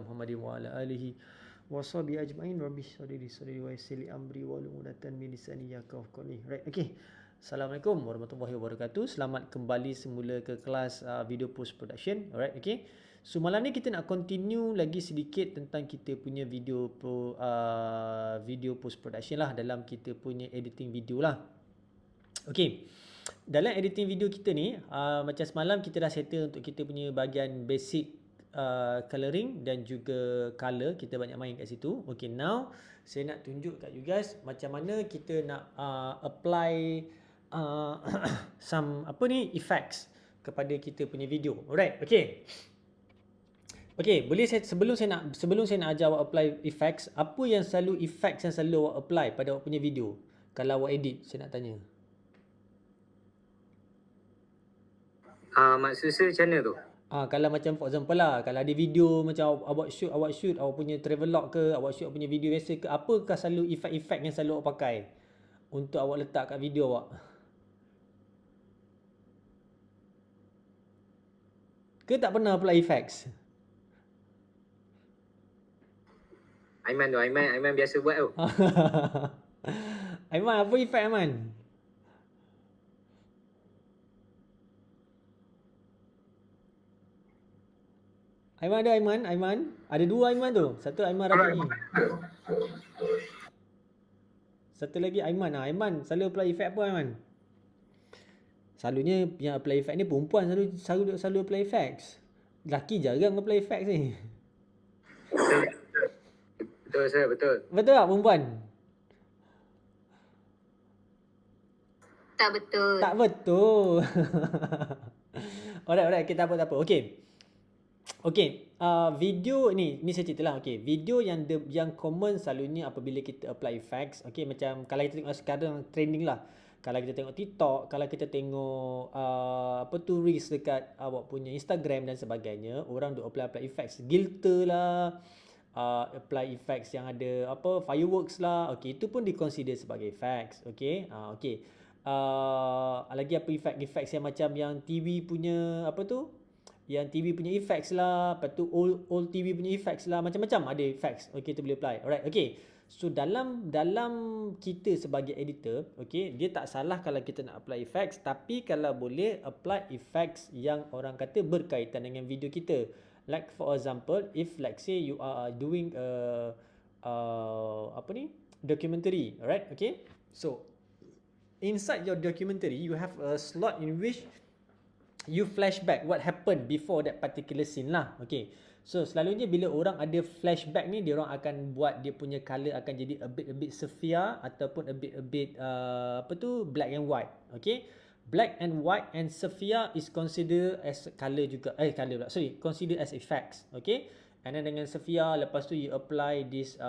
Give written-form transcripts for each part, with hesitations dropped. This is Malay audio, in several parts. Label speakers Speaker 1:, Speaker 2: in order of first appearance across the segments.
Speaker 1: Muhammad wa ala alihi wa sahbihi ajma'in. Rabbi shrah wa yassir li amri wahlul 'uqdatam min lisani yafqahu qawli. Right, okay. Assalamualaikum warahmatullahi wabarakatuh. Selamat kembali semula ke kelas video post production. Alright, okay. So malam ni kita nak continue lagi sedikit tentang kita punya video post production lah, dalam kita punya editing video lah. Okay. Dalam editing video kita ni, macam semalam kita dah settle untuk kita punya bahagian basic coloring dan juga color. Kita banyak main kat situ. Okay, now saya nak tunjuk kat you guys macam mana kita nak apply some effects kepada kita punya video. Alright, okay. Okay, boleh sebelum saya nak ajar awak apply effects, apa yang selalu effects yang selalu awak apply pada awak punya video kalau awak edit? Saya nak tanya.
Speaker 2: Maksud saya macam mana tu?
Speaker 1: Kalau macam for example lah, kalau ada video macam awak shoot awak punya travelog ke, awak shoot punya video biasa ke, apakah selalu efek-efek yang selalu awak pakai untuk awak letak kat video awak? Ke tak pernah apply effects?
Speaker 2: Aiman biasa buat tu.
Speaker 1: Aiman, apa efek Aiman? Aiman ada Aiman? Ada dua Aiman tu. Satu Aiman Rafiq. Satu lagi Aiman. Aiman selalu apply effect apa Aiman? Selalunya yang apply effect ni perempuan selalu apply effects. Lelaki jarang apply effects ni.
Speaker 2: Betul saya, betul.
Speaker 1: Betul tak perempuan?
Speaker 3: Tak betul.
Speaker 1: Tak betul. Alright, kita apa. Okay, video ni saya cerita lah. Okay, video yang common selalunya apabila kita apply effects. Okay, macam kalau kita tengok sekarang trending lah. Kalau kita tengok TikTok, kalau kita tengok reels dekat awak punya Instagram dan sebagainya, orang duk apply effects. Filter lah, apply effects yang ada fireworks lah. Okay, itu pun diconsider sebagai effects. Okay, okay. Lagi apa effects yang macam yang TV punya yang TV punya effects lah, lepas tu old TV punya effects lah, macam-macam ada effects. Okay, tu boleh apply. Alright, okay. So dalam kita sebagai editor, okay, dia tak salah kalau kita nak apply effects, tapi kalau boleh apply effects yang orang kata berkaitan dengan video kita. Like for example, if like say you are doing documentary, alright, okay. So inside your documentary, you have a slot in which you flashback what happened before that particular scene lah. Okay. So selalunya bila orang ada flashback ni, dia orang akan buat dia punya color akan jadi a bit sepia ataupun a bit black and white. Okay. Black and white and sepia is considered as color juga. Consider as effects. Okay. And then dengan sepia, lepas tu you apply this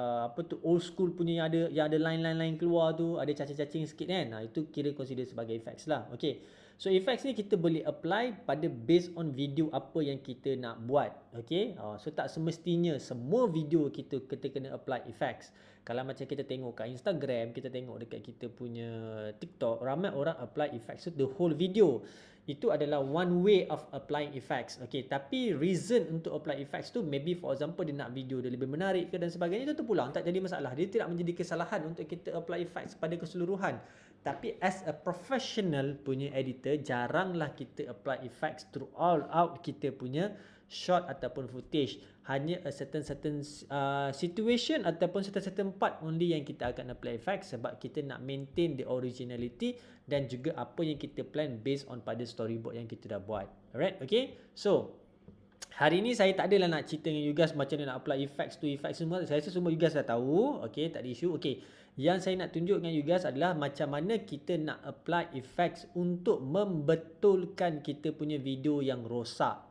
Speaker 1: old school punya yang ada line-line keluar tu, ada cacing-cacing sikit kan. Itu kira consider sebagai effects lah. Okay. So effects ni kita boleh apply pada based on video apa yang kita nak buat. Okay. So tak semestinya semua video kita kena apply effects. Kalau macam kita tengok kat Instagram, kita tengok dekat kita punya TikTok, ramai orang apply effects the whole video. Itu adalah one way of applying effects. Okay, tapi reason untuk apply effects tu maybe for example dia nak video dia lebih menarik ke dan sebagainya, itu pulang tak jadi masalah. Dia tidak menjadi kesalahan untuk kita apply effects pada keseluruhan. Tapi as a professional punya editor, jaranglah kita apply effects throughout kita punya shot ataupun footage. Hanya a certain situation ataupun certain part only yang kita akan apply effects, sebab kita nak maintain the originality dan juga apa yang kita plan based on pada storyboard yang kita dah buat. Alright, okay. So hari ni saya tak adalah nak cerita dengan you guys macam mana nak apply effects tu, effects semua. Saya rasa semua you guys dah tahu. Okay, tak ada isu. Okay, yang saya nak tunjuk dengan you guys adalah macam mana kita nak apply effects untuk membetulkan kita punya video yang rosak.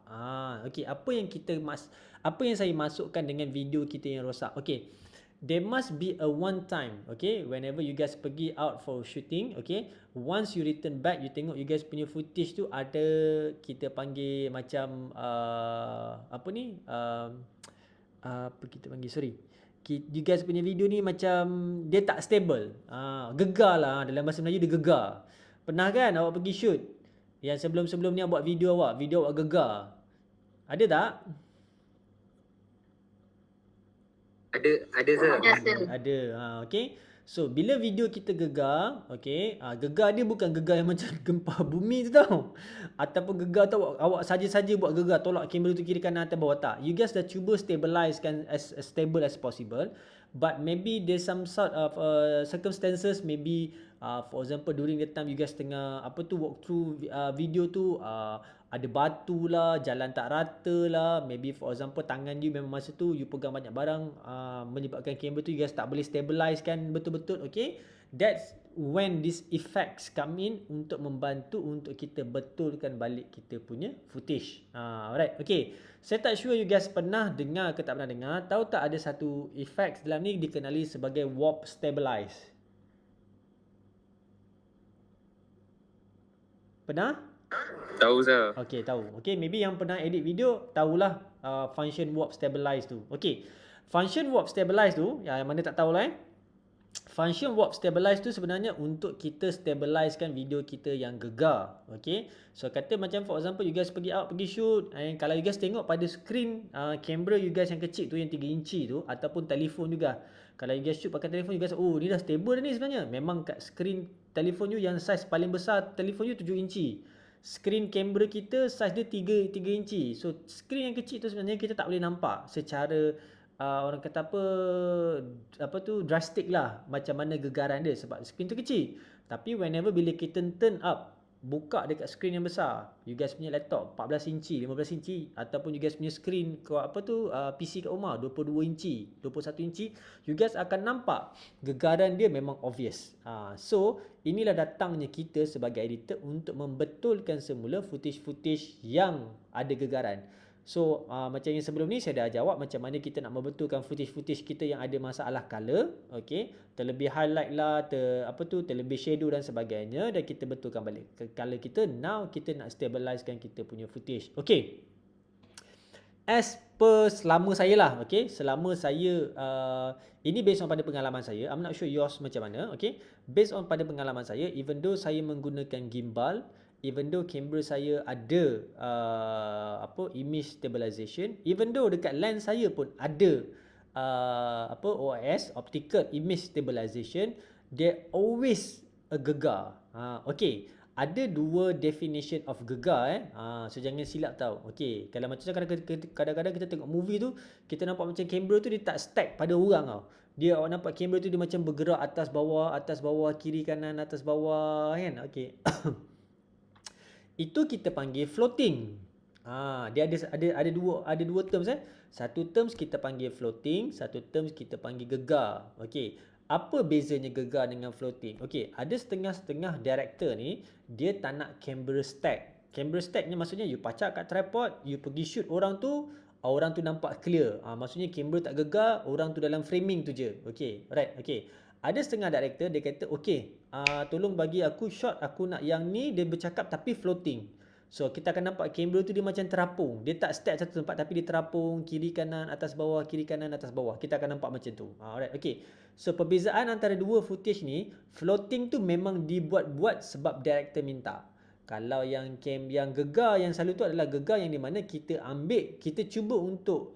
Speaker 1: Okay, apa yang saya masukkan dengan video kita yang rosak. Okay, there must be a one time. Okay, whenever you guys pergi out for shooting, okay, once you return back, you tengok you guys punya footage tu ada kita panggil macam you guys punya video ni macam dia tak stable. Gegar lah, dalam bahasa Melayu dia gegar. Pernah kan awak pergi shoot yang sebelum-sebelum ni awak buat video awak gegar? Ada tak?
Speaker 2: Ada sir.
Speaker 1: Ada. Okay. So bila video kita gegar, okay, gegar dia bukan gegar yang macam gempa bumi tu tau. Ataupun gegar tu awak saja-saja buat gegar, tolak kamera tu kiri kanan atas bawah, tak. You guys dah cuba stabilize kan as stable as possible. But maybe there's some sort of circumstances, maybe for example during the time you guys tengah walk through video tu, ada batu lah, jalan tak rata lah, maybe for example tangan you memang masa tu you pegang banyak barang, menyebabkan kamera tu you guys tak boleh stabilize kan betul-betul. Okay, that's when these effects come in untuk membantu untuk kita betulkan balik kita punya footage. Alright, okay. Saya tak sure you guys pernah dengar ke tak pernah dengar. Tahu tak ada satu effects dalam ni dikenali sebagai warp stabilize? Pernah?
Speaker 2: Tahu sir.
Speaker 1: Okay, tahu. Okay, maybe yang pernah edit video tahulah function warp stabilize tu. Okay, function warp stabilize tu, yang mana tak tahulah function warp stabilize tu sebenarnya untuk kita stabilizekan video kita yang gegar. Okay, so kata macam for example you guys pergi out, pergi shoot, and kalau you guys tengok pada screen kamera you guys yang kecil tu, yang 3 inci tu, ataupun telefon juga, kalau you guys shoot pakai telefon, you guys, oh ni dah stable dah ni sebenarnya. Memang kat screen telefon you yang size paling besar telefon you 7 inci, screen kamera kita size dia 3 inci. So screen yang kecil tu sebenarnya kita tak boleh nampak secara orang kata apa tu drastic lah macam mana gegaran dia sebab screen tu kecil. Tapi whenever bila kita turn up, buka dekat screen yang besar, you guys punya laptop 14 inci, 15 inci, ataupun you guys punya screen PC kat rumah 22 inci, 21 inci, you guys akan nampak gegaran dia memang obvious. So inilah datangnya kita sebagai editor untuk membetulkan semula footage-footage yang ada gegaran. So macam yang sebelum ni saya dah jawab macam mana kita nak membetulkan footage-footage kita yang ada masalah color, okey, terlebih highlight lah, terlebih shadow dan sebagainya, dan kita betulkan balik color kita. Now kita nak stabilizekan kita punya footage. Okey, as per selama saya lah, okey, selama saya ini based on pada pengalaman saya, I'm not sure yours macam mana. Okey, based on pada pengalaman saya, even though saya menggunakan gimbal, even though kamera saya ada image stabilization, even though dekat lens saya pun ada OIS, optical image stabilization, there always a gegar. Okay, ada dua definition of gegar so jangan silap tau. Okay, kalau macam kadang-kadang kita tengok movie tu, kita nampak macam kamera tu dia tak stack pada orang tau. Dia awak nampak kamera tu dia macam bergerak atas bawah, kiri kanan, atas bawah kan. Okay. Itu kita panggil floating. Dia ada dua terms Satu terms kita panggil floating, satu terms kita panggil gegar. Okey. Apa bezanya gegar dengan floating? Okey, ada setengah-setengah director ni dia tak nak camera stack. Camera stack ni maksudnya you pacak kat tripod, you pergi shoot orang tu nampak clear. Maksudnya kamera tak gegar, orang tu dalam framing tu je. Okey, right. Okey. Ada setengah director dia kata okey, tolong bagi aku shot, aku nak yang ni dia bercakap tapi floating. So kita akan nampak kamera tu dia macam terapung. Dia tak stack satu tempat tapi dia terapung kiri kanan atas bawah, kiri kanan atas bawah. Kita akan nampak macam tu. Alright, okey. So perbezaan antara dua footage ni, floating tu memang dibuat-buat sebab director minta. Kalau yang gegar yang selalu tu adalah gegar yang di mana kita ambil, kita cuba untuk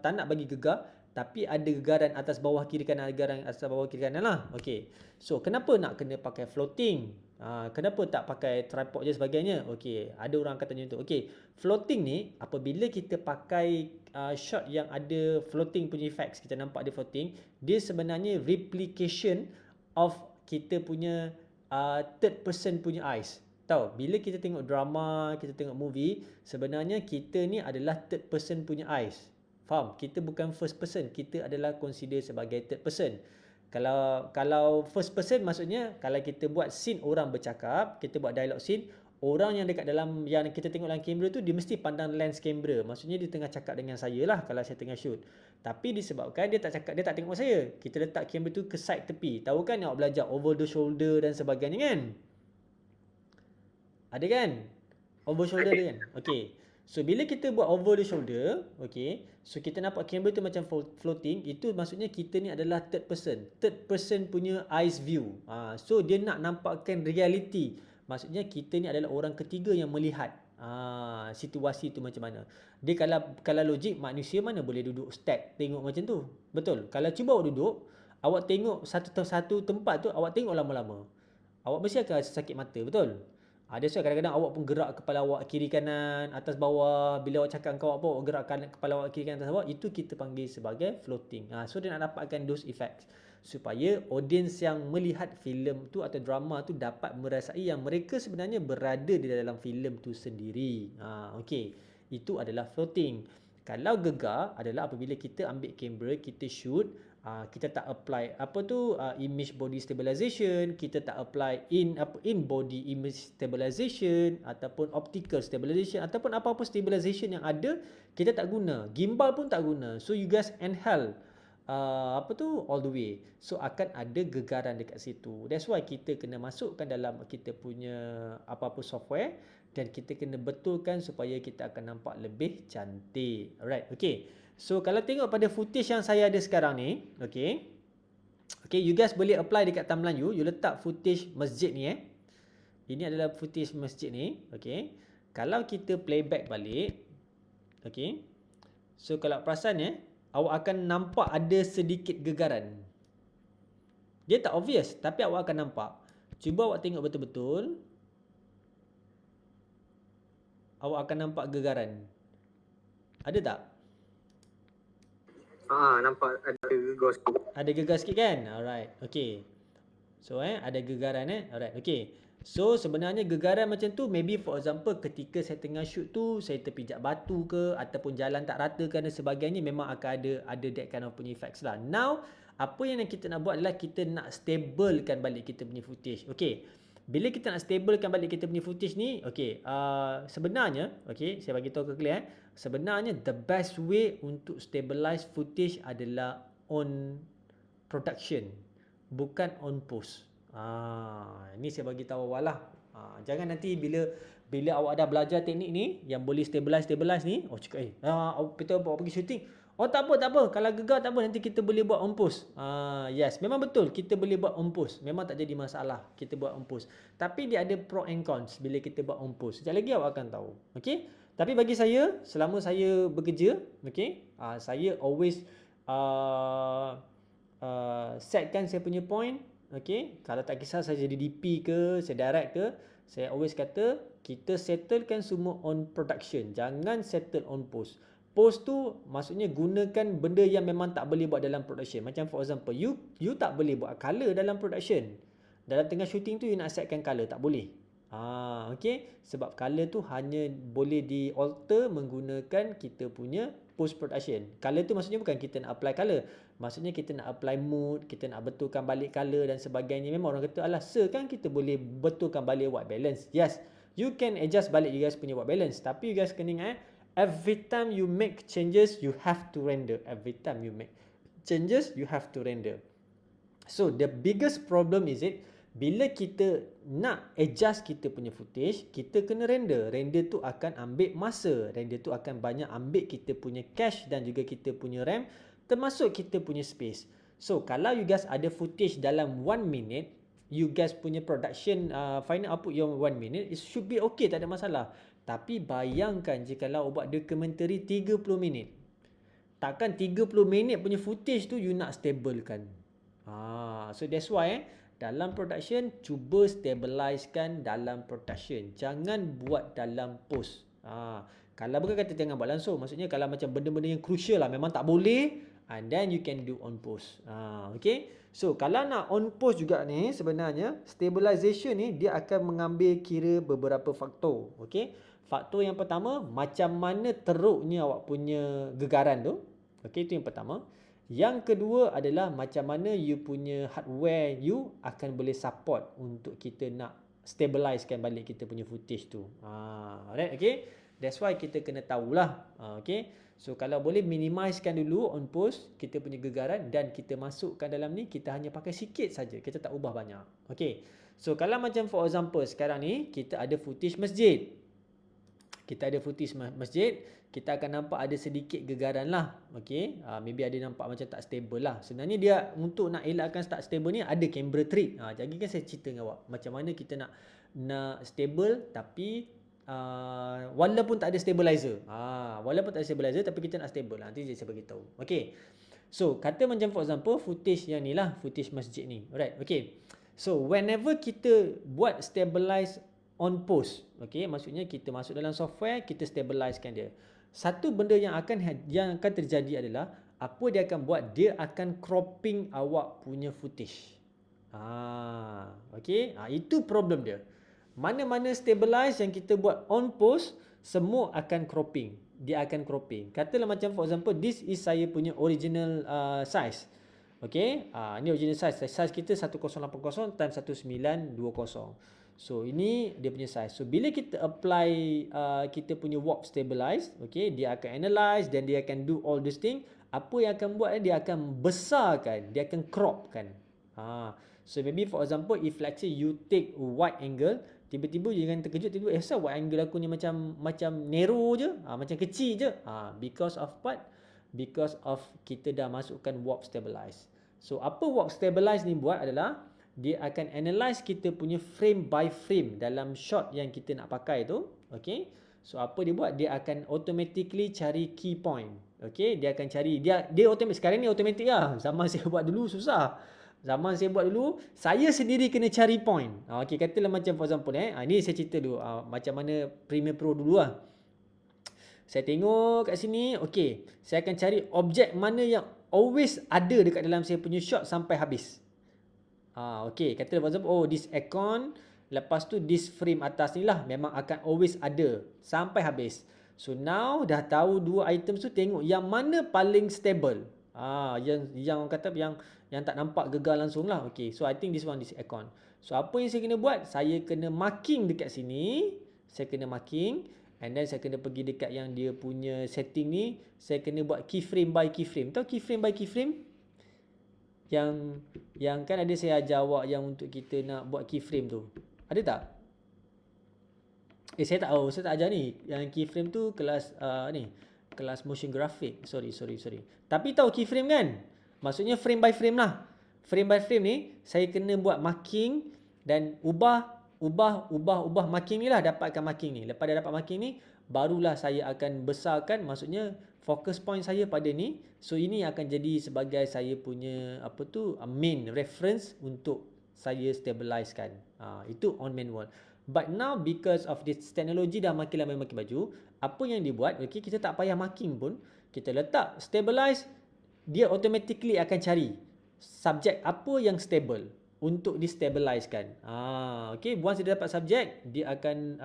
Speaker 1: tak nak bagi gegar, tapi ada gegaran atas bawah kiri kanan, gegaran atas bawah kiri kanan lah. Okey. So kenapa nak kena pakai floating? Kenapa tak pakai tripod je sebagainya? Okey, ada orang kata macam tu. Okey, floating ni apabila kita pakai shot yang ada floating punya effects, kita nampak dia floating, dia sebenarnya replication of kita punya third person punya eyes. Tahu, bila kita tengok drama, kita tengok movie, sebenarnya kita ni adalah third person punya eyes. Faham? Kita bukan first person, kita adalah consider sebagai third person. Kalau first person maksudnya kalau kita buat scene orang bercakap, kita buat dialog scene, orang yang dekat dalam yang kita tengok dalam kamera tu dia mesti pandang lens kamera. Maksudnya dia tengah cakap dengan saya lah kalau saya tengah shoot. Tapi disebabkan dia tak tengok saya, kita letak kamera tu ke side tepi. Tahu kan awak belajar over the shoulder dan sebagainya kan? Ada kan? Over shoulder dia kan? Okey. So bila kita buat over the shoulder, okay, so kita nampak kamera tu macam floating, itu maksudnya kita ni adalah third person punya eyes view. So dia nak nampakkan reality, maksudnya kita ni adalah orang ketiga yang melihat. situasi tu macam mana. Dia kalau logik, manusia mana boleh duduk stack tengok macam tu. Betul. Kalau cuba awak duduk, awak tengok satu tempat tu, awak tengok lama-lama, awak mesti akan rasa sakit mata, betul? That's why kadang-kadang awak pun gerak kepala awak kiri kanan, atas bawah. Bila awak cakap dengan kawan awak gerakkan kepala awak kiri kanan, atas bawah. Itu kita panggil sebagai floating. So dia nak dapatkan those effects supaya audience yang melihat filem tu atau drama tu dapat merasai yang mereka sebenarnya berada di dalam filem tu sendiri. Okey. Itu adalah floating. Kalau gegar adalah apabila kita ambil kamera, kita shoot, kita tak apply image body stabilization, kita tak apply in body image stabilization ataupun optical stabilization ataupun apa-apa stabilization yang ada, kita tak guna. Gimbal pun tak guna. So you guys handheld all the way. So akan ada gegaran dekat situ. That's why kita kena masukkan dalam kita punya apa-apa software dan kita kena betulkan supaya kita akan nampak lebih cantik. Alright, okay. So kalau tengok pada footage yang saya ada sekarang ni, okay, you guys boleh apply dekat timeline you letak footage masjid ni Ini adalah footage masjid ni, okay. Kalau kita playback balik, okay. So kalau perasan awak akan nampak ada sedikit gegaran. Dia tak obvious tapi awak akan nampak. Cuba awak tengok betul-betul. Awak akan nampak gegaran. Ada tak?
Speaker 2: Nampak ada gegar sikit.
Speaker 1: Ada gegar sikit kan? Alright. Okay. So ada gegaran Alright. Okay. So sebenarnya gegaran macam tu maybe for example ketika saya tengah shoot tu saya terpijak batu ke ataupun jalan tak rata ke dan sebagainya, memang akan ada that kind of punya effects lah. Now apa yang kita nak buat adalah kita nak stablekan balik kita punya footage. Okay. Bila kita nak stablekan balik kita punya footage ni, okay, sebenarnya, okay, saya bagi tahu ke kalian, sebenarnya the best way untuk stabilize footage adalah on production, bukan on post. Ini saya bagi tahu awak lah. Jangan nanti bila awak dah belajar teknik ni yang boleh stabilize ni, cakap kita bawa pergi shooting. Tak apa. Kalau gegar tak apa, nanti kita boleh buat on post. Yes, memang betul kita boleh buat on post. Memang tak jadi masalah kita buat on post. Tapi dia ada pro and cons bila kita buat on post. Sekejap lagi awak akan tahu. Okay? Tapi bagi saya, selama saya bekerja, okay, saya always setkan saya punya point. Okay? Kalau tak kisah saya jadi DP ke, saya direct ke, saya always kata kita settlekan semua on production. Jangan settle on post. Post tu maksudnya gunakan benda yang memang tak boleh buat dalam production. Macam for example, you tak boleh buat color dalam production. Dalam tengah shooting tu you nak setkan color, tak boleh. Okay. Sebab color tu hanya boleh di alter menggunakan kita punya post production. Color tu maksudnya bukan kita nak apply color. Maksudnya kita nak apply mood, kita nak betulkan balik color dan sebagainya. Memang orang kata alah kan kita boleh betulkan balik white balance. Yes, you can adjust balik you guys punya white balance. Tapi you guys kena ingat every time you make changes, you have to render. Every time you make changes, you have to render. So, the biggest problem is bila kita nak adjust kita punya footage, kita kena render. Render tu akan ambil masa. Render tu akan banyak ambil kita punya cache dan juga kita punya RAM, termasuk kita punya space. So, kalau you guys ada footage dalam 1 minute, you guys punya production final output yang 1 minute, it should be okay, tak ada masalah. Tapi bayangkan jika awak buat dokumentari 30 minit. Takkan 30 minit punya footage tu you nak stablekan. So that's why dalam production cuba stabilizekan dalam production. Jangan buat dalam post. Kalau bukan kata jangan buat langsung. Maksudnya kalau macam benda-benda yang crucial lah memang tak boleh, and then you can do on post. Okay. So kalau nak on post juga ni sebenarnya stabilization ni dia akan mengambil kira beberapa faktor. Okay. Faktor yang pertama, macam mana teruknya awak punya gegaran tu. Okey, itu yang pertama. Yang kedua adalah macam mana you punya hardware you akan boleh support untuk kita nak stabilizekan balik kita punya footage tu. Alright, okay. That's why kita kena tahulah. Okay. So kalau boleh minimizekan dulu on post kita punya gegaran dan kita masukkan dalam ni, kita hanya pakai sikit saja. Kita tak ubah banyak. Okay. So kalau macam for example sekarang ni kita ada footage masjid. Kita ada footage masjid, kita akan nampak ada sedikit gegaran lah. Okay. Maybe ada nampak macam tak stable lah. Sebenarnya dia untuk nak elakkan tak stable ni ada camera trick. Jadi kan saya cerita dengan awak. Macam mana kita nak stable tapi walaupun tak ada stabilizer. Walaupun tak ada stabilizer tapi kita nak stable. Nanti saya beritahu. Okay. So, kata macam for example footage yang ni lah, footage masjid ni. Alright. Okay. So, whenever kita buat stabilize on post, okay, maksudnya kita masuk dalam software, kita stabilizekan dia. Satu benda yang akan terjadi adalah apa dia akan buat? Dia akan cropping awak punya footage. Okay. Itu problem dia. Mana-mana stabilize yang kita buat on post, semua akan cropping. Dia akan cropping. Katalah macam for example, this is saya punya original size. Okay. Ni original size. Size kita 1080 times 1920. So ini dia punya size. So bila kita apply kita punya warp stabilize, okay, dia akan analyze dan dia akan do all this thing. Apa yang akan buat dia akan besarkan, dia akan cropkan. So maybe for example, if let's say you take wide angle, tiba-tiba jangan terkejut, tiba-tiba asal wide angle aku ni macam narrow je, macam kecil je. Because of what? Because of kita dah masukkan warp stabilize. So apa warp stabilize ni buat adalah dia akan analyze kita punya frame by frame dalam shot yang kita nak pakai tu. Okay. So apa dia buat? Dia akan automatically cari key point. Okay. Dia akan cari. Dia automatic. Sekarang ni automatic lah. Zaman saya buat dulu susah. Zaman saya buat dulu, saya sendiri kena cari point. Okay. Katalah macam for example. Ni saya cerita dulu. Macam mana Premiere Pro dulu lah. Saya tengok kat sini. Okay. Saya akan cari objek mana yang always ada dekat dalam saya punya shot sampai habis. Okay, kata for example, this icon, lepas tu this frame atas ni lah memang akan always ada sampai habis. So now dah tahu dua item tu, tengok yang mana paling stable. Yang kata yang tak nampak gegar langsung lah. Okay, so I think this icon. So apa yang saya kena buat? Saya kena marking dekat sini. Saya kena marking. And then saya kena pergi dekat yang dia punya setting ni. Saya kena buat keyframe by keyframe. Tahu keyframe by keyframe? Yang kan ada saya ajar awak yang untuk kita nak buat keyframe tu. Ada tak? Saya tak tahu. Saya tak ajar ni. Yang keyframe tu kelas kelas motion graphic. Sorry. Tapi tahu keyframe kan? Maksudnya frame by frame lah. Frame by frame ni saya kena buat marking dan ubah marking ni lah, dapatkan marking ni. Lepas dah dapat marking ni, barulah saya akan besarkan, maksudnya focus point saya pada ni. So ini akan jadi sebagai saya punya main reference untuk saya stabilizekan. Itu on manual. But now because of this technology dah makin lama makin maju, apa yang dibuat, okay, kita tak payah marking pun, kita letak stabilize, dia automatically akan cari subjek apa yang stable untuk distabilizekan. Okay, once dia dapat subjek, dia akan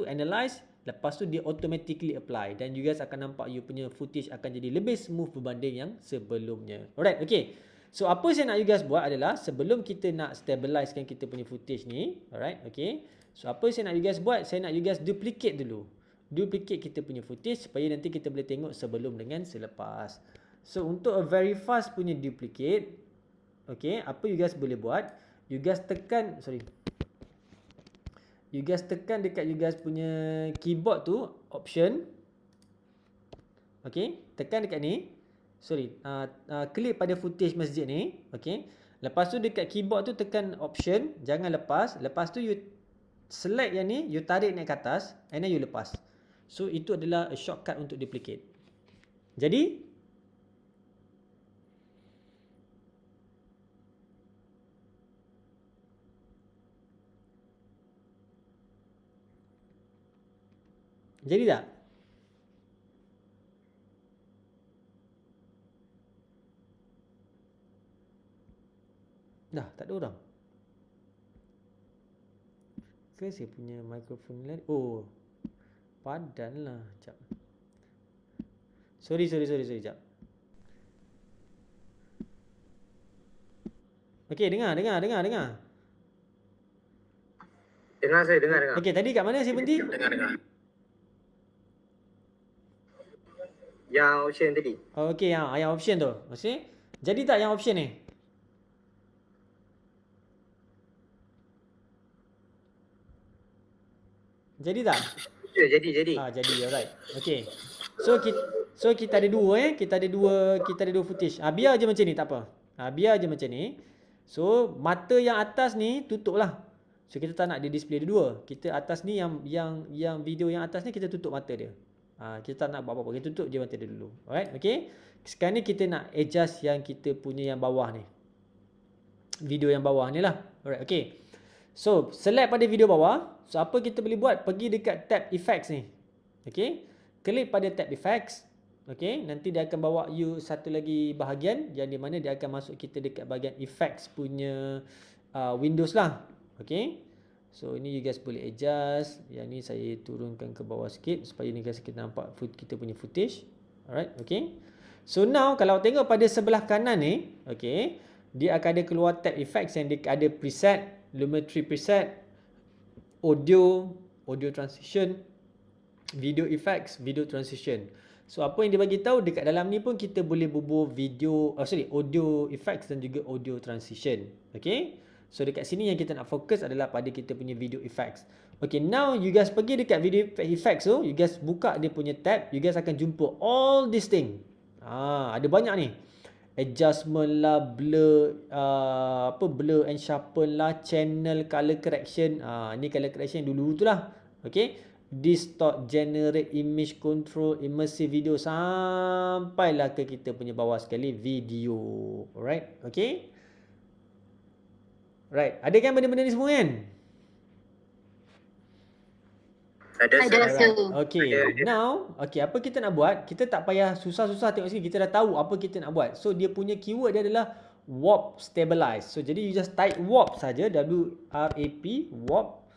Speaker 1: analyze. Lepas tu dia automatically apply. Dan you guys akan nampak you punya footage akan jadi lebih smooth berbanding yang sebelumnya. Alright, okay. So apa saya nak you guys buat adalah, sebelum kita nak stabilizekan kita punya footage ni, alright, okay. So apa saya nak you guys buat? Saya nak you guys duplicate dulu. Duplicate kita punya footage supaya nanti kita boleh tengok sebelum dengan selepas. So untuk a very fast punya duplicate, okay, apa you guys boleh buat? You guys tekan dekat you guys punya keyboard tu, option. Okay, tekan dekat ni. Klik pada footage masjid ni. Okay, lepas tu dekat keyboard tu tekan option, jangan lepas. Lepas tu you select yang ni, you tarik naik ke atas, and then you lepas. So itu adalah a shortcut untuk duplicate. Jadi tak? Dah, tak ada orang. Ke saya punya mikrofon lain? Oh, padan lah. Sekejap. Sorry, sekejap. Okay, dengar.
Speaker 2: Dengar saya.
Speaker 1: Okay, tadi kat mana saya berhenti?
Speaker 2: Dengar. Yang option tadi.
Speaker 1: Okay, yang option tu. Okay. Jadi tak yang option ni? Jadi tak?
Speaker 2: Ya, jadi.
Speaker 1: Jadi, alright. Okay. So kita ada dua kita ada dua footage. Biar je macam ni, tak apa. Biar je macam ni. So mata yang atas ni tutup lah. So kita tak nak dia display dua. Kita atas ni yang video yang atas ni kita tutup mata dia. Kita tak nak buat apa-apa. Kita tutup je mata dia dulu. Alright, okay. Sekarang ni kita nak adjust yang kita punya yang bawah ni. Video yang bawah ni lah. Alright, okay. So select pada video bawah. So apa kita boleh buat? Pergi dekat tab effects ni. Okay. Klik pada tab effects. Okay. Nanti dia akan bawa you satu lagi bahagian yang di mana dia akan masuk kita dekat bahagian effects punya Windows lah. Okay. So ini you guys boleh adjust. Yang ni saya turunkan ke bawah sikit supaya ni guys kita nampak kita punya footage. Alright, okay. So now kalau tengok pada sebelah kanan ni, okay, dia akan ada keluar tab effects yang dia ada preset, Lumetri preset, audio transition, video effects, video transition. So apa yang dia bagi tahu dekat dalam ni pun kita boleh bubuh audio effects dan juga audio transition. Okay. So dekat sini yang kita nak fokus adalah pada kita punya video effects. Okay, now you guys pergi dekat video effects tu, you guys buka dia punya tab, you guys akan jumpa all this thing. Ada banyak ni. Adjustment lah, blur, blur and sharpen lah, channel color correction. Ni color correction dulu tu lah. Okay. Distort, generate image control, immersive video, sampailah ke kita punya bawah sekali video. Alright, okay. Right, ada kan benda-benda ni semua kan?
Speaker 2: Ada
Speaker 3: Ada.
Speaker 1: Okay, now, okay, apa kita nak buat? Kita tak payah susah-susah tengok sini. Kita dah tahu apa kita nak buat. So, dia punya keyword dia adalah warp stabilize. So, jadi you just type warp saja, W-R-A-P, warp.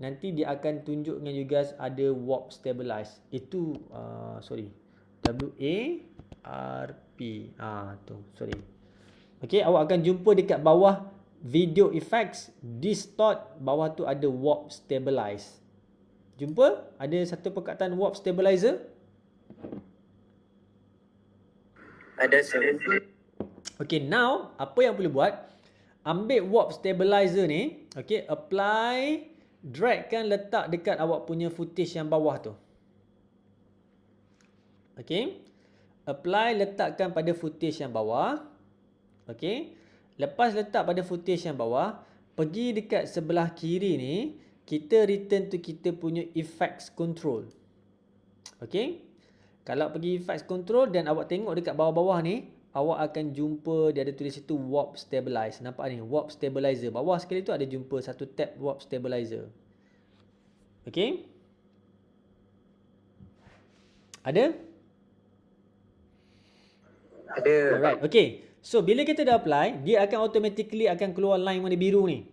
Speaker 1: Nanti dia akan tunjuk dengan you guys ada warp stabilize. Itu, W-A-R-P. Tu, sorry. Okay, awak akan jumpa dekat bawah video effects, distort, bawah tu ada warp stabilize. Jumpa? Ada satu perkataan warp stabilizer?
Speaker 2: Ada sir.
Speaker 1: Okay, now apa yang boleh buat? Ambil warp stabilizer ni, okay, apply, dragkan, letak dekat awak punya footage yang bawah tu. Okay, apply, letakkan pada footage yang bawah. Okay. Lepas letak pada footage yang bawah, pergi dekat sebelah kiri ni, kita return to kita punya effects control. Okay. Kalau pergi effects control dan awak tengok dekat bawah-bawah ni, awak akan jumpa dia ada tulis situ warp stabilize. Nampak ni, warp stabilizer. Bawah sekali tu ada jumpa satu tab warp stabilizer. Okay. Ada?
Speaker 2: Ada.
Speaker 1: Alright, okay. So, bila kita dah apply, dia akan automatically akan keluar line warna biru ni.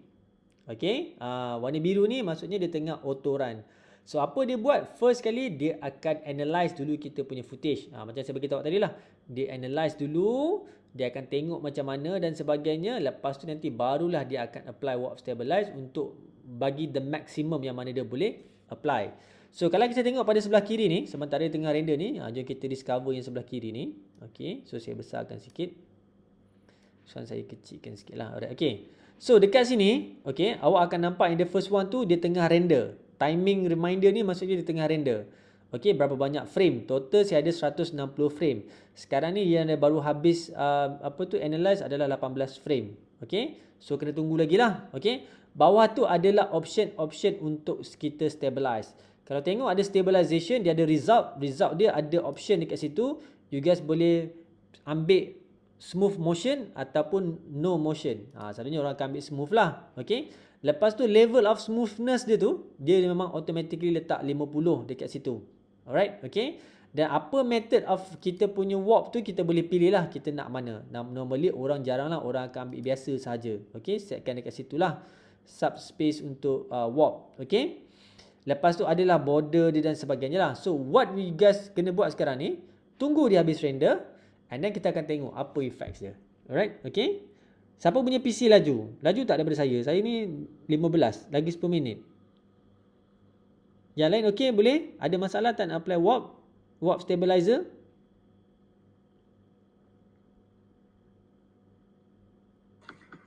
Speaker 1: Okay. Warna biru ni maksudnya dia tengah auto run. So, apa dia buat? First kali, dia akan analyze dulu kita punya footage. Macam saya beritahu tadi lah. Dia analyze dulu. Dia akan tengok macam mana dan sebagainya. Lepas tu nanti barulah dia akan apply warp stabilize untuk bagi the maximum yang mana dia boleh apply. So, kalau kita tengok pada sebelah kiri ni, sementara dia tengah render ni, jom kita discover yang sebelah kiri ni. Okay. So, saya besarkan sikit. So, saya kecilkan sikit lah. Alright, okay. So, dekat sini, okay, awak akan nampak yang the first one tu, dia tengah render. Timing reminder ni maksudnya dia tengah render. Okay, berapa banyak frame? Total saya ada 160 frame. Sekarang ni yang baru habis, analyze adalah 18 frame. Okay. So, kena tunggu lagi lah. Okay. Bawah tu adalah option untuk kita stabilize. Kalau tengok ada stabilization, dia ada result. Result dia ada option dekat situ. You guys boleh ambil smooth motion ataupun no motion. Selalunya orang akan ambil smooth lah. Okay. Lepas tu level of smoothness dia tu, dia memang automatically letak 50 dekat situ. Alright. Okay. Dan apa method of kita punya warp tu kita boleh pilih lah kita nak mana. Normally orang jarang lah orang akan ambil biasa sahaja. Okay. Setkan dekat situ lah. Subspace untuk warp. Okay. Lepas tu adalah border dia dan sebagainya lah. So what we guys kena buat sekarang ni, tunggu dia habis render. And then kita akan tengok apa effects dia. Alright, okay. Siapa punya PC laju? Laju tak daripada saya? Saya ni 15, lagi 10 minit. Yang lain okay, boleh? Ada masalah tak nak apply warp stabilizer?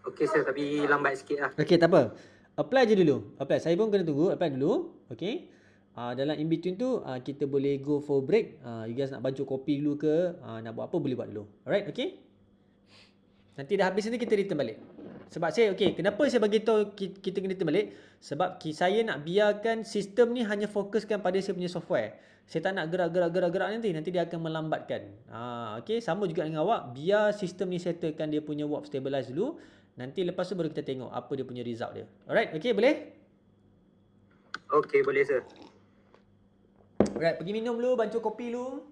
Speaker 2: Okey sir, tapi lambat sikit lah.
Speaker 1: Okay, tak apa. Apply je dulu. Apply. Saya pun kena tunggu. Apply dulu. Okay. Dalam in between tu kita boleh go for break. You guys nak baju kopi dulu ke, nak buat apa boleh buat dulu. Alright, okay. Nanti dah habis nanti kita return balik. Sebab saya, okay, kenapa saya bagi tahu kita kena terbalik? Sebab saya nak biarkan sistem ni hanya fokuskan pada saya punya software. Saya tak nak gerak nanti dia akan melambatkan. Okay, sama juga dengan awak, biar sistem ni settlekan dia punya warp stabilize dulu. Nanti lepas tu baru kita tengok apa dia punya result dia. Alright, okay, boleh?
Speaker 2: Okay, boleh sir.
Speaker 1: Alright, pergi minum dulu, bancuh kopi dulu.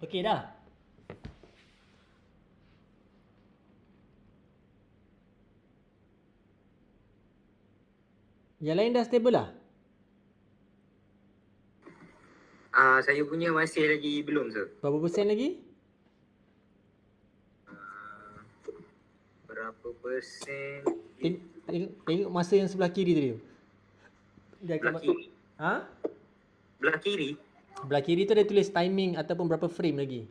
Speaker 1: Okey dah. Yang lain dah stable lah?
Speaker 2: Saya punya masih lagi belum sir.
Speaker 1: Berapa persen lagi?
Speaker 2: Berapa persen?
Speaker 1: Tengok masa yang sebelah kiri tadi tu. Dia akan
Speaker 2: Belah kiri.
Speaker 1: Ha?
Speaker 2: Belah kiri?
Speaker 1: Belah kiri tu ada tulis timing ataupun berapa frame lagi.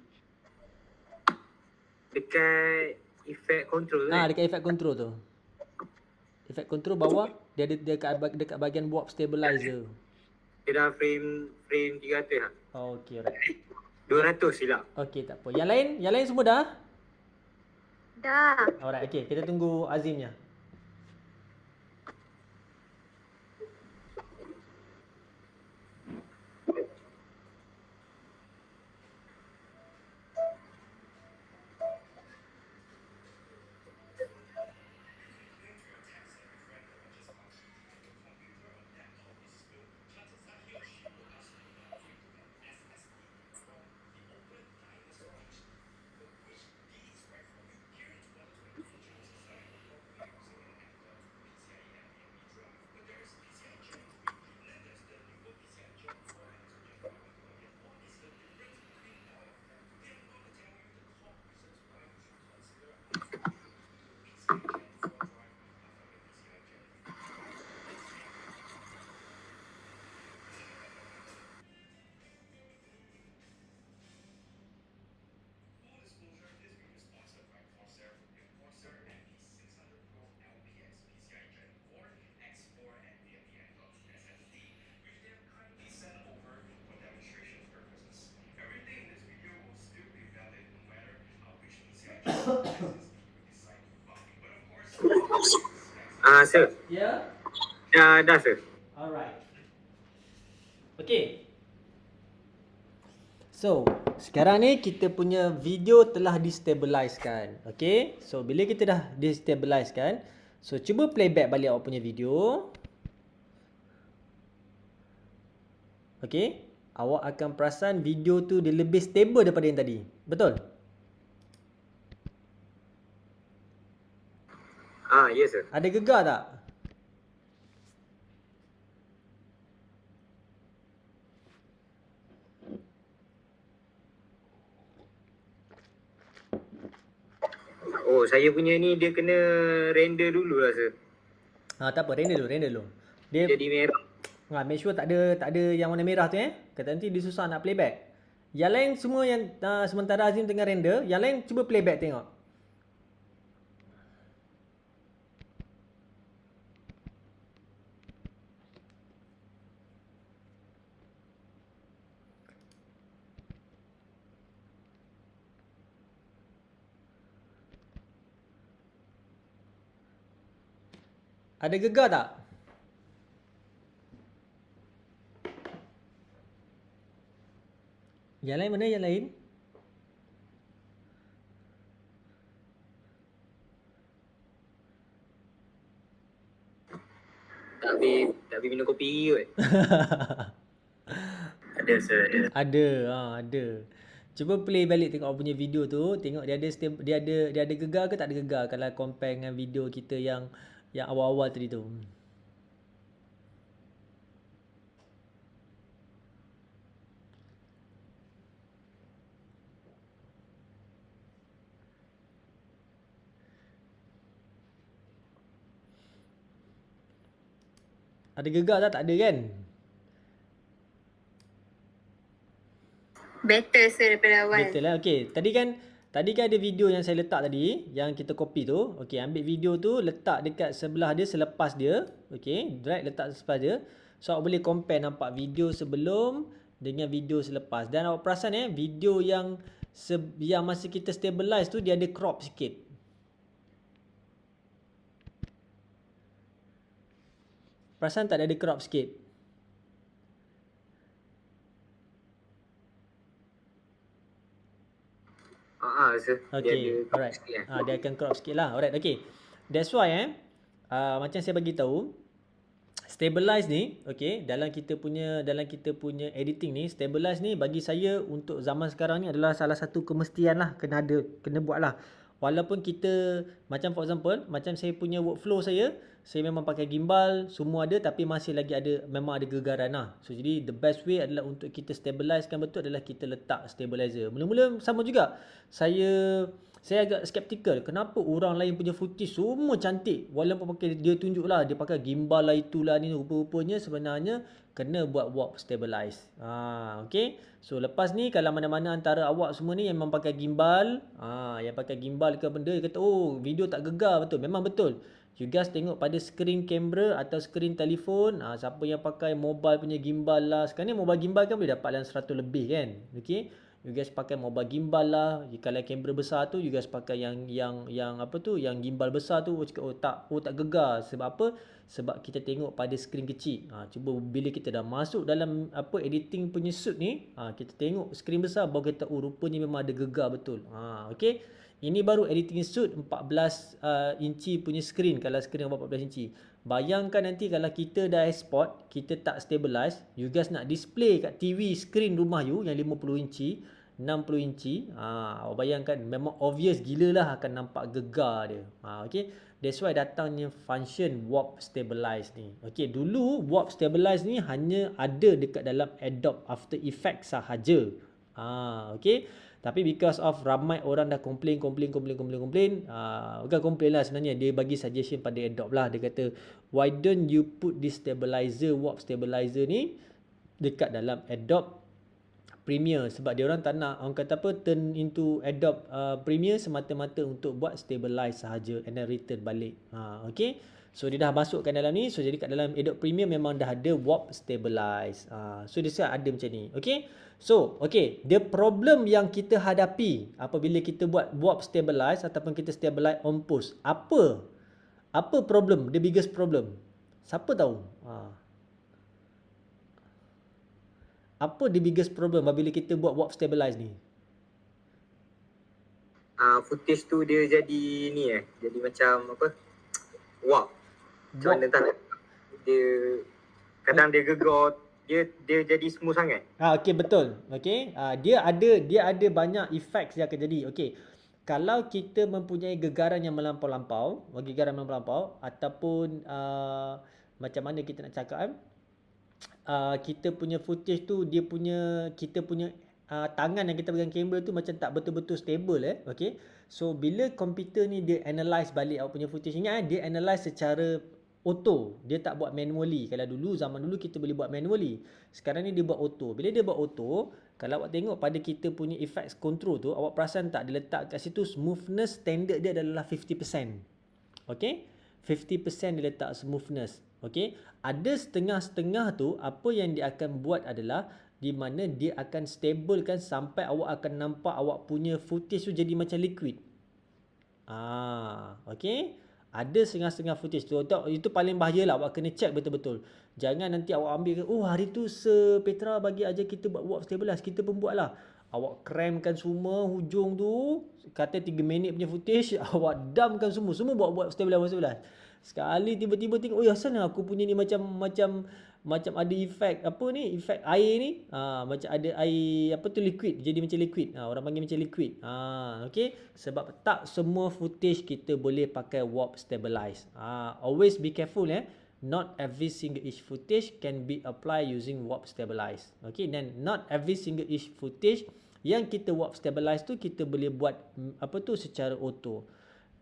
Speaker 2: Dekat effect control kan?
Speaker 1: Dekat effect control tu. Effect control bawah dia ada dekat bahagian warp stabilizer.
Speaker 2: Dia dah frame 300 lah.
Speaker 1: Oh, okey, alright.
Speaker 2: 200 silap.
Speaker 1: Okey, tak apa. Yang lain semua dah?
Speaker 3: Dah.
Speaker 1: Alright, okey. Kita tunggu Azimnya.
Speaker 2: Sir.
Speaker 1: Ya?
Speaker 2: Dah sir.
Speaker 1: Alright. Okay. So, sekarang ni kita punya video telah destabilizekan. Okay. So, bila kita dah destabilizekan, so cuba playback balik awak punya video. Okay. Awak akan perasan video tu dia lebih stable daripada yang tadi. Betul?
Speaker 2: Yes sir.
Speaker 1: Ada gegar tak?
Speaker 2: Oh, saya punya ni dia kena render dulu lah sir.
Speaker 1: Tak apa, render dulu. Dia
Speaker 2: Jadi merah.
Speaker 1: make sure tak ada yang warna merah tu Kata nanti dia susah nak playback. Yang lain semua yang sementara Azim tengah render, yang lain cuba playback tengok. Ada gegar tak? Yang lain mana yang lain?
Speaker 2: Tak habis minum kopi kot. Ada sir, ada.
Speaker 1: Ada. Cuba play balik tengok awak punya video tu, tengok dia ada gegar ke tak ada gegar kalau compare dengan video kita yang awal-awal tadi tu. Ada gegar tak? Tak ada kan?
Speaker 3: Better sir daripada awal.
Speaker 1: Betul lah. Okay. Tadi kan ada video yang saya letak tadi, yang kita copy tu. Okay, ambil video tu, letak dekat sebelah dia selepas dia. Okay, drag letak selepas dia. So, awak boleh compare nampak video sebelum dengan video selepas. Dan awak perasan video yang masa kita stabilize tu, dia ada crop sikit. Perasan tak dia ada crop sikit?
Speaker 2: Sir.
Speaker 1: Okay, alright. Dia akan crop sikit lah. Alright, okay. That's why macam saya bagi tahu, Stabilize ni, okay, dalam kita punya editing ni, stabilize ni bagi saya untuk zaman sekarang ni adalah salah satu kemestian lah, kena buat lah. Walaupun kita, macam for example, macam saya punya workflow saya memang pakai gimbal, semua ada, tapi masih lagi ada, memang ada gegaran lah. So jadi the best way adalah untuk kita stabilizekan betul adalah kita letak stabilizer. Mula-mula sama juga, saya agak skeptikal. Kenapa orang lain punya footage semua cantik, walaupun pakai, dia tunjuk lah, dia pakai gimbal lah, itulah ni, rupa-rupanya sebenarnya kena buat warp stabilize. Okay. So lepas ni kalau mana-mana antara awak semua ni yang memang pakai gimbal, yang pakai gimbal ke benda, dia kata oh video tak gegar, betul. Memang betul. You guys tengok pada screen kamera atau screen telefon, siapa yang pakai mobile punya gimbal lah. Sekarang ni mobile gimbal kan boleh dapat dalam 100 lebih kan. Okay. You guys pakai mobile gimbal lah. Kalau kamera besar tu you guys pakai yang apa tu, yang gimbal besar tu. Cakap tak gegar. Sebab apa? Sebab kita tengok pada skrin kecil. Cuba bila kita dah masuk dalam apa editing punya suit ni, kita tengok skrin besar baru kita rupanya memang ada gegar betul. Okey. Ini baru editing suit 14 inci punya skrin, kalau skrin 14 inci. Bayangkan nanti kalau kita dah export, kita tak stabilize, you guys nak display kat TV skrin rumah you yang 50 inci, 60 inci, bayangkan memang obvious gila lah, akan nampak gegar dia. Okay. That's why datangnya function warp stabilize ni. Okay, dulu warp stabilize ni hanya ada dekat dalam Adobe After Effects sahaja. Okay. Tapi because of ramai orang dah complain, bukan complain lah sebenarnya, dia bagi suggestion pada Adobe lah. Dia kata, why don't you put this stabilizer, warp stabilizer ni dekat dalam Adobe Premiere, sebab dia orang tak nak, orang kata apa, turn into Adobe Premiere semata-mata untuk buat stabilize sahaja and then return balik. Okay. So dia dah masukkan dalam ni. So jadi kat dalam Adobe Premiere memang dah ada warp stabilize. So dia sekarang ada macam ni. Okay. So okay, the problem yang kita hadapi apabila kita buat warp stabilize ataupun kita stabilize on post, apa problem, the biggest problem? Siapa tahu? Apa the biggest problem apabila kita buat warp stabilize ni?
Speaker 2: Footage tu dia jadi ni jadi macam apa? Warp. Macam mana tak? Dia kadang dia gegar, dia jadi smooth sangat.
Speaker 1: Okey, betul. Okey. Dia ada banyak effects yang akan jadi. Okey. Kalau kita mempunyai gegaran yang melampau-lampau, ataupun macam mana kita nak cakap, kita punya footage tu, kita punya tangan yang kita pegang kamera tu macam tak betul-betul stable okey. So bila komputer ni dia analyse balik awak punya footage, ingat dia analyse secara auto, dia tak buat manually. Kalau dulu, zaman dulu kita boleh buat manually, sekarang ni dia buat auto. Bila dia buat auto, kalau awak tengok pada kita punya effects control tu, awak perasan tak, dia letak kat situ smoothness standard dia adalah 50%. okey, 50% dia letak smoothness. okey, ada setengah-setengah tu, apa yang dia akan buat adalah di mana dia akan stablekan sampai awak akan nampak awak punya footage tu jadi macam liquid. Okey. Ada setengah-setengah footage tu, itu paling bahaya lah. Awak kena check betul-betul. Jangan nanti awak ambil, hari tu Petra bagi aja kita buat warp stabilize, kita pun buat lah. Awak cramkan semua hujung tu, kata 3 minit punya footage, awak dumpkan semua buat warp stabilize. Sekali tiba-tiba tengok, asal lah aku punya ni macam ada efek efek air ni, macam ada air liquid, jadi macam liquid. Orang panggil macam liquid. Okey, sebab tak semua footage kita boleh pakai warp stabilize. Always be careful not every single each footage can be applied using warp stabilize. Okay, then not every single each footage yang kita warp stabilize tu kita boleh buat secara auto.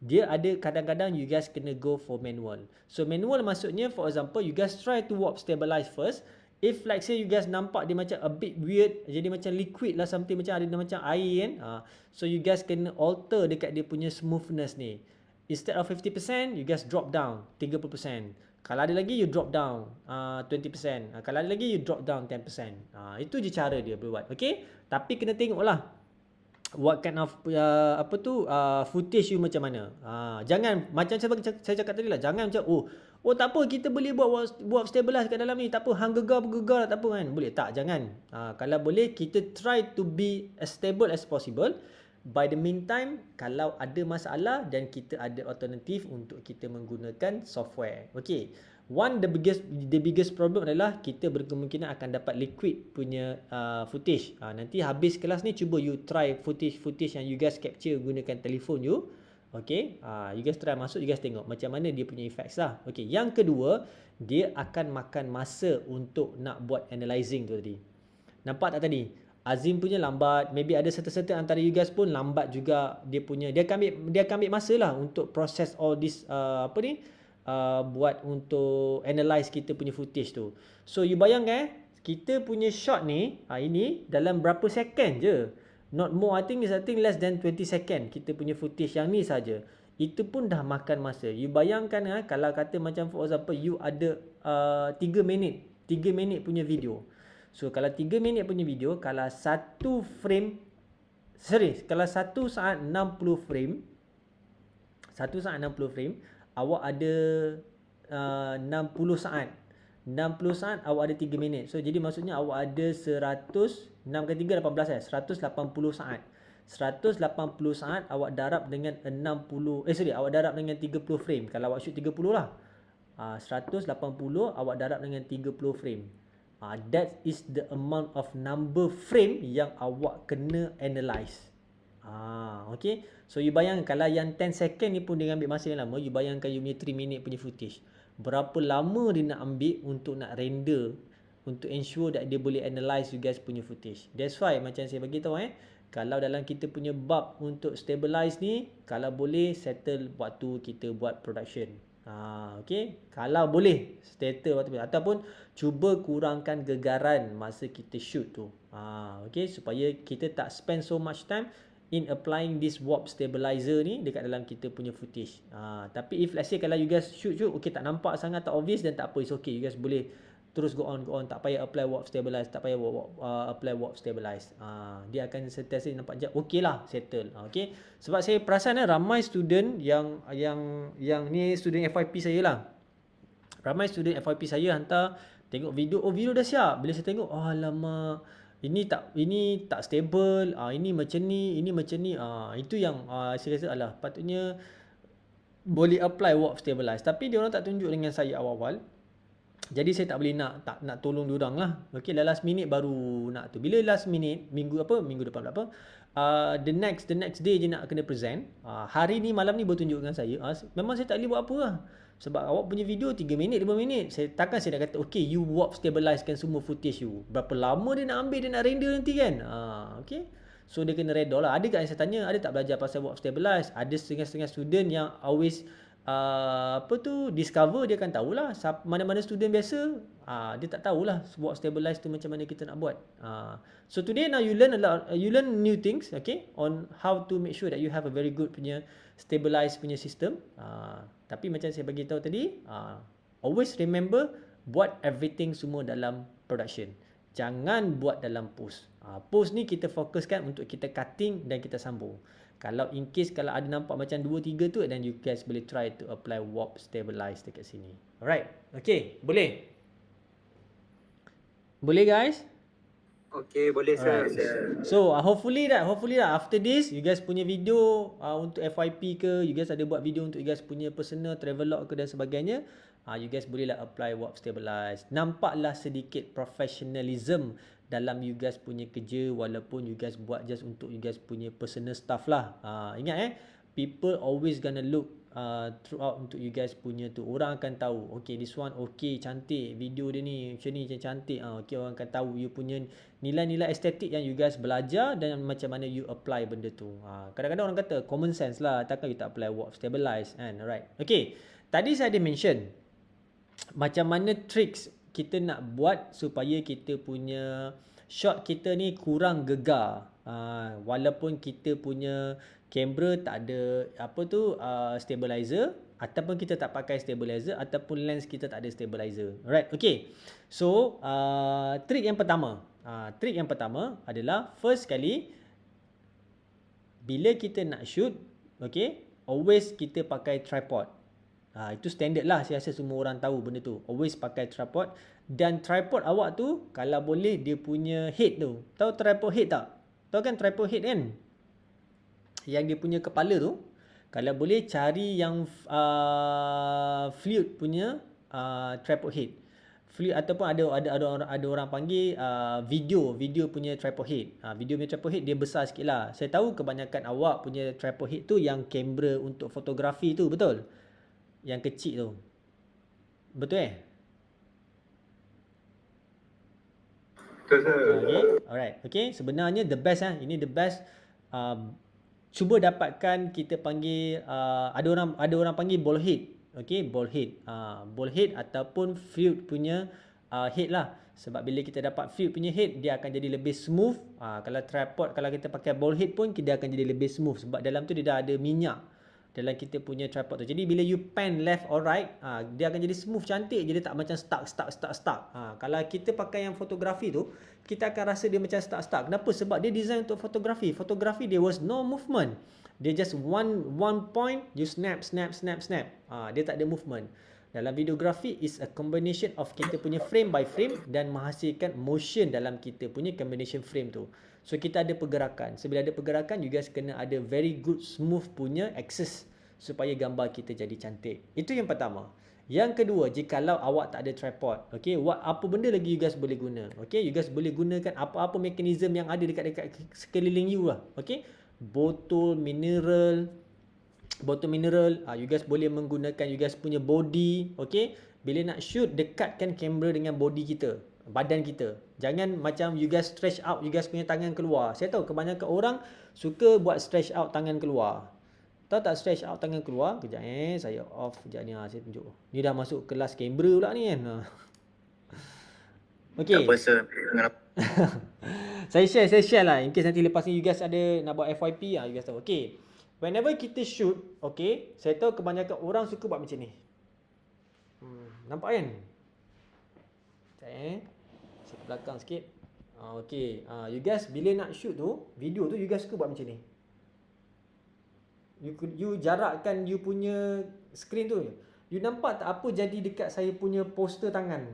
Speaker 1: Dia ada kadang-kadang you guys kena go for manual. So manual maksudnya, for example, you guys try to warp stabilize first. If like say you guys nampak dia macam a bit weird, jadi macam liquid lah, something macam ada macam air kan. So you guys kena alter dekat dia punya smoothness ni. Instead of 50%, you guys drop down 30%. Kalau ada lagi, you drop down 20%. Kalau ada lagi, you drop down 10%. Itu je cara dia buat. Okay? Tapi kena tengoklah what kind of footage you macam mana. Jangan macam saya cakap tadi lah, jangan macam tak apa, kita boleh buat stabilize kat dalam ni, tak apa, hang gegar lah, tak apa kan, boleh tak, jangan. Kalau boleh kita try to be as stable as possible. By the meantime, kalau ada masalah dan kita ada alternatif untuk kita menggunakan software. Okay, The biggest problem adalah kita berkemungkinan akan dapat liquid punya footage. Nanti habis kelas ni cuba you try footage yang you guys capture gunakan telefon you. Okay, you guys try masuk, you guys tengok macam mana dia punya effects lah. Okay, yang kedua, dia akan makan masa untuk nak buat analyzing tu tadi. Nampak tak tadi? Azim punya lambat, maybe ada serta-serta antara you guys pun lambat juga dia punya. Dia akan ambil masa lah untuk proses all this buat untuk analyze kita punya footage tu. So you bayangkan kita punya shot ni ini dalam berapa second je. Not more, I think less than 20 second kita punya footage yang ni saja. Itu pun dah makan masa. You bayangkan kalau kata macam for example you ada 3 minit punya video. So kalau 3 minit punya video, kalau 1 saat 60 frame, awak ada 60 saat. 60 saat awak ada 3 minit. So jadi maksudnya awak ada 6 kali 3 18 180 saat. 180 saat awak darab dengan awak darab dengan 30 frame. Kalau awak shoot 30 lah. 180 awak darab dengan 30 frame. That is the amount of number frame yang awak kena analyze. Okay. So you bayangkan kalau yang 10 second ni pun dia ambil masa yang lama, you bayangkan you punya 3 minit punya footage. Berapa lama dia nak ambil untuk nak render, untuk ensure that dia boleh analyze you guys punya footage. That's why macam saya bagi tahu kalau dalam kita punya bab untuk stabilize ni, kalau boleh settle waktu kita buat production. Okay. Kalau boleh settle waktu, ataupun cuba kurangkan gegaran masa kita shoot tu. Okay, supaya kita tak spend so much time in applying this warp stabilizer ni dekat dalam kita punya footage. Tapi if let's say kalau you guys shoot okay tak nampak sangat, tak obvious, dan tak apa, it's okay. You guys boleh terus go on, tak payah apply warp stabilize, apply warp stabilize. Dia akan sentiasa nampak je okay lah, settle. Okay. Sebab saya perasan ramai student yang ni student FYP saya lah. Ramai student FYP saya hantar tengok video, video dah siap. Bila saya tengok, alamak, ini tak stable, ini macam ni, itu yang saya rasa patutnya boleh apply warp stabilize. Tapi dia orang tak tunjuk dengan saya awal-awal. Jadi saya tak boleh nak tolong dia orang lah. Okey, last minute baru nak tu. Bila last minute, minggu depan apa? The next day je nak kena present. Hari ni malam ni baru tunjuk dengan saya. Memang saya tak boleh buat apa lah. Sebab awak punya video 3 minit, 5 minit. Saya nak kata, okay, you warp stabilizekan semua footage you. Berapa lama dia nak ambil, dia nak render nanti kan? Okay. So dia kena redor lah. Ada kat yang saya tanya, ada tak belajar pasal warp stabilize? Ada setengah-setengah student yang always discover, dia akan tahulah. Mana-mana student biasa, dia tak tahulah warp stabilize tu macam mana kita nak buat. So today now you learn new things, okay, on how to make sure that you have a very good punya stabilize punya system. Tapi macam saya bagi tahu tadi, always remember, buat everything semua dalam production. Jangan buat dalam post. Post ni kita fokuskan untuk kita cutting dan kita sambung. Kalau in case kalau ada nampak macam 2-3 tu, then you guys boleh try to apply warp stabilize dekat sini. Alright. Okay, boleh? Boleh guys?
Speaker 2: Okay, boleh sir.
Speaker 1: So hopefully after this you guys punya video untuk FYP ke, you guys ada buat video untuk you guys punya personal travelog ke dan sebagainya, you guys bolehlah apply warp stabilize. Nampaklah sedikit professionalism dalam you guys punya kerja, walaupun you guys buat just untuk you guys punya personal stuff lah. Ingat people always gonna look throughout untuk you guys punya tu. Orang akan tahu, okay, this one okay, cantik, video dia ni macam ni, cantik. Okay, orang akan tahu you punya nilai-nilai estetik yang you guys belajar dan macam mana you apply benda tu. Kadang-kadang orang kata common sense lah, takkan you tak apply warp stabilize kan. Alright. Okay, tadi saya ada mention macam mana tricks kita nak buat supaya kita punya shot kita ni kurang gegar. Walaupun kita punya kamera tak ada stabilizer, ataupun kita tak pakai stabilizer, ataupun lens kita tak ada stabilizer. Alright, okay. So trick yang pertama adalah, first kali bila kita nak shoot, okay, always kita pakai tripod. Itu standard lah, saya rasa semua orang tahu benda tu. Always pakai tripod. Dan tripod awak tu, kalau boleh dia punya head tu, tahu tripod head tak? Tahu kan tripod head kan? Yang dia punya kepala tu, kalau boleh cari yang fluid punya tripod head. Fluid ataupun ada orang panggil video punya tripod head. Video punya tripod head dia besar sikit lah. Saya tahu kebanyakan awak punya tripod head tu yang kamera untuk fotografi tu, betul? Yang kecil tu. Betul
Speaker 2: Betul sir.
Speaker 1: Okay, alright. Okay, sebenarnya the best ini the best. Cuba dapatkan, kita panggil ada orang panggil ball head. Okay, ball head. Ball head ataupun fluid punya head lah. Sebab bila kita dapat fluid punya head, dia akan jadi lebih smooth. Kalau tripod, kalau kita pakai ball head pun, dia akan jadi lebih smooth. Sebab dalam tu dia dah ada minyak dalam kita punya tripod tu. Jadi bila you pan left or right, dia akan jadi smooth, cantik. Jadi tak macam stuck. Kalau kita pakai yang fotografi tu, kita akan rasa dia macam stuck. Kenapa? Sebab dia design untuk fotografi. Fotografi there was no movement. Dia just one point, you snap. Dia tak ada movement. Dalam videografi is a combination of kita punya frame by frame dan menghasilkan motion dalam kita punya combination frame tu. So kita ada pergerakan. So bila ada pergerakan, you guys kena ada very good smooth punya access supaya gambar kita jadi cantik. Itu yang pertama. Yang kedua, jikalau awak tak ada tripod, okay, apa benda lagi you guys boleh guna? Okay, you guys boleh gunakan apa-apa mekanisme yang ada dekat sekeliling you lah. Okay, botol mineral, you guys boleh menggunakan you guys punya body. Okay, bila nak shoot, dekatkan kamera dengan body kita, badan kita. Jangan macam you guys stretch out you guys punya tangan keluar. Saya tahu kebanyakan orang suka buat stretch out tangan keluar. Tahu tak stretch out tangan keluar? Kejap saya off kejap ni. Saya tunjuk. Ni dah masuk kelas kamera pula ni kan. Okay.
Speaker 2: Tak apa sir.
Speaker 1: Saya share lah. In case nanti lepas ni you guys ada nak buat FYP, you guys tahu. Okay. Whenever kita shoot, okay, saya tahu kebanyakan orang suka buat macam ni. Nampak kan? Sekejap saya ke belakang sikit. Okay. You guys bila nak shoot tu, video tu, you guys suka buat macam ni. You jarakkan you punya screen tu. You nampak tak apa jadi dekat saya punya poster tangan?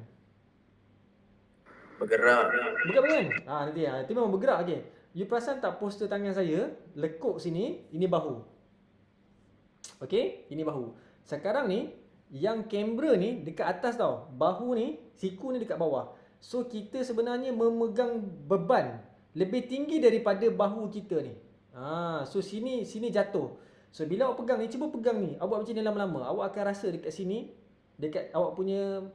Speaker 2: Bergerak.
Speaker 1: Bukan kan? Nanti itu memang bergerak. Okay. You perasan tak poster tangan saya lekuk sini, ini bahu. Okay, ini bahu. Sekarang ni yang kamera ni dekat atas tau. Bahu ni, siku ni dekat bawah. So kita sebenarnya memegang beban lebih tinggi daripada bahu kita ni. So sini jatuh. So bila awak pegang ni, cuba pegang ni. Awak buat macam ni lama-lama. Awak akan rasa dekat sini, dekat awak punya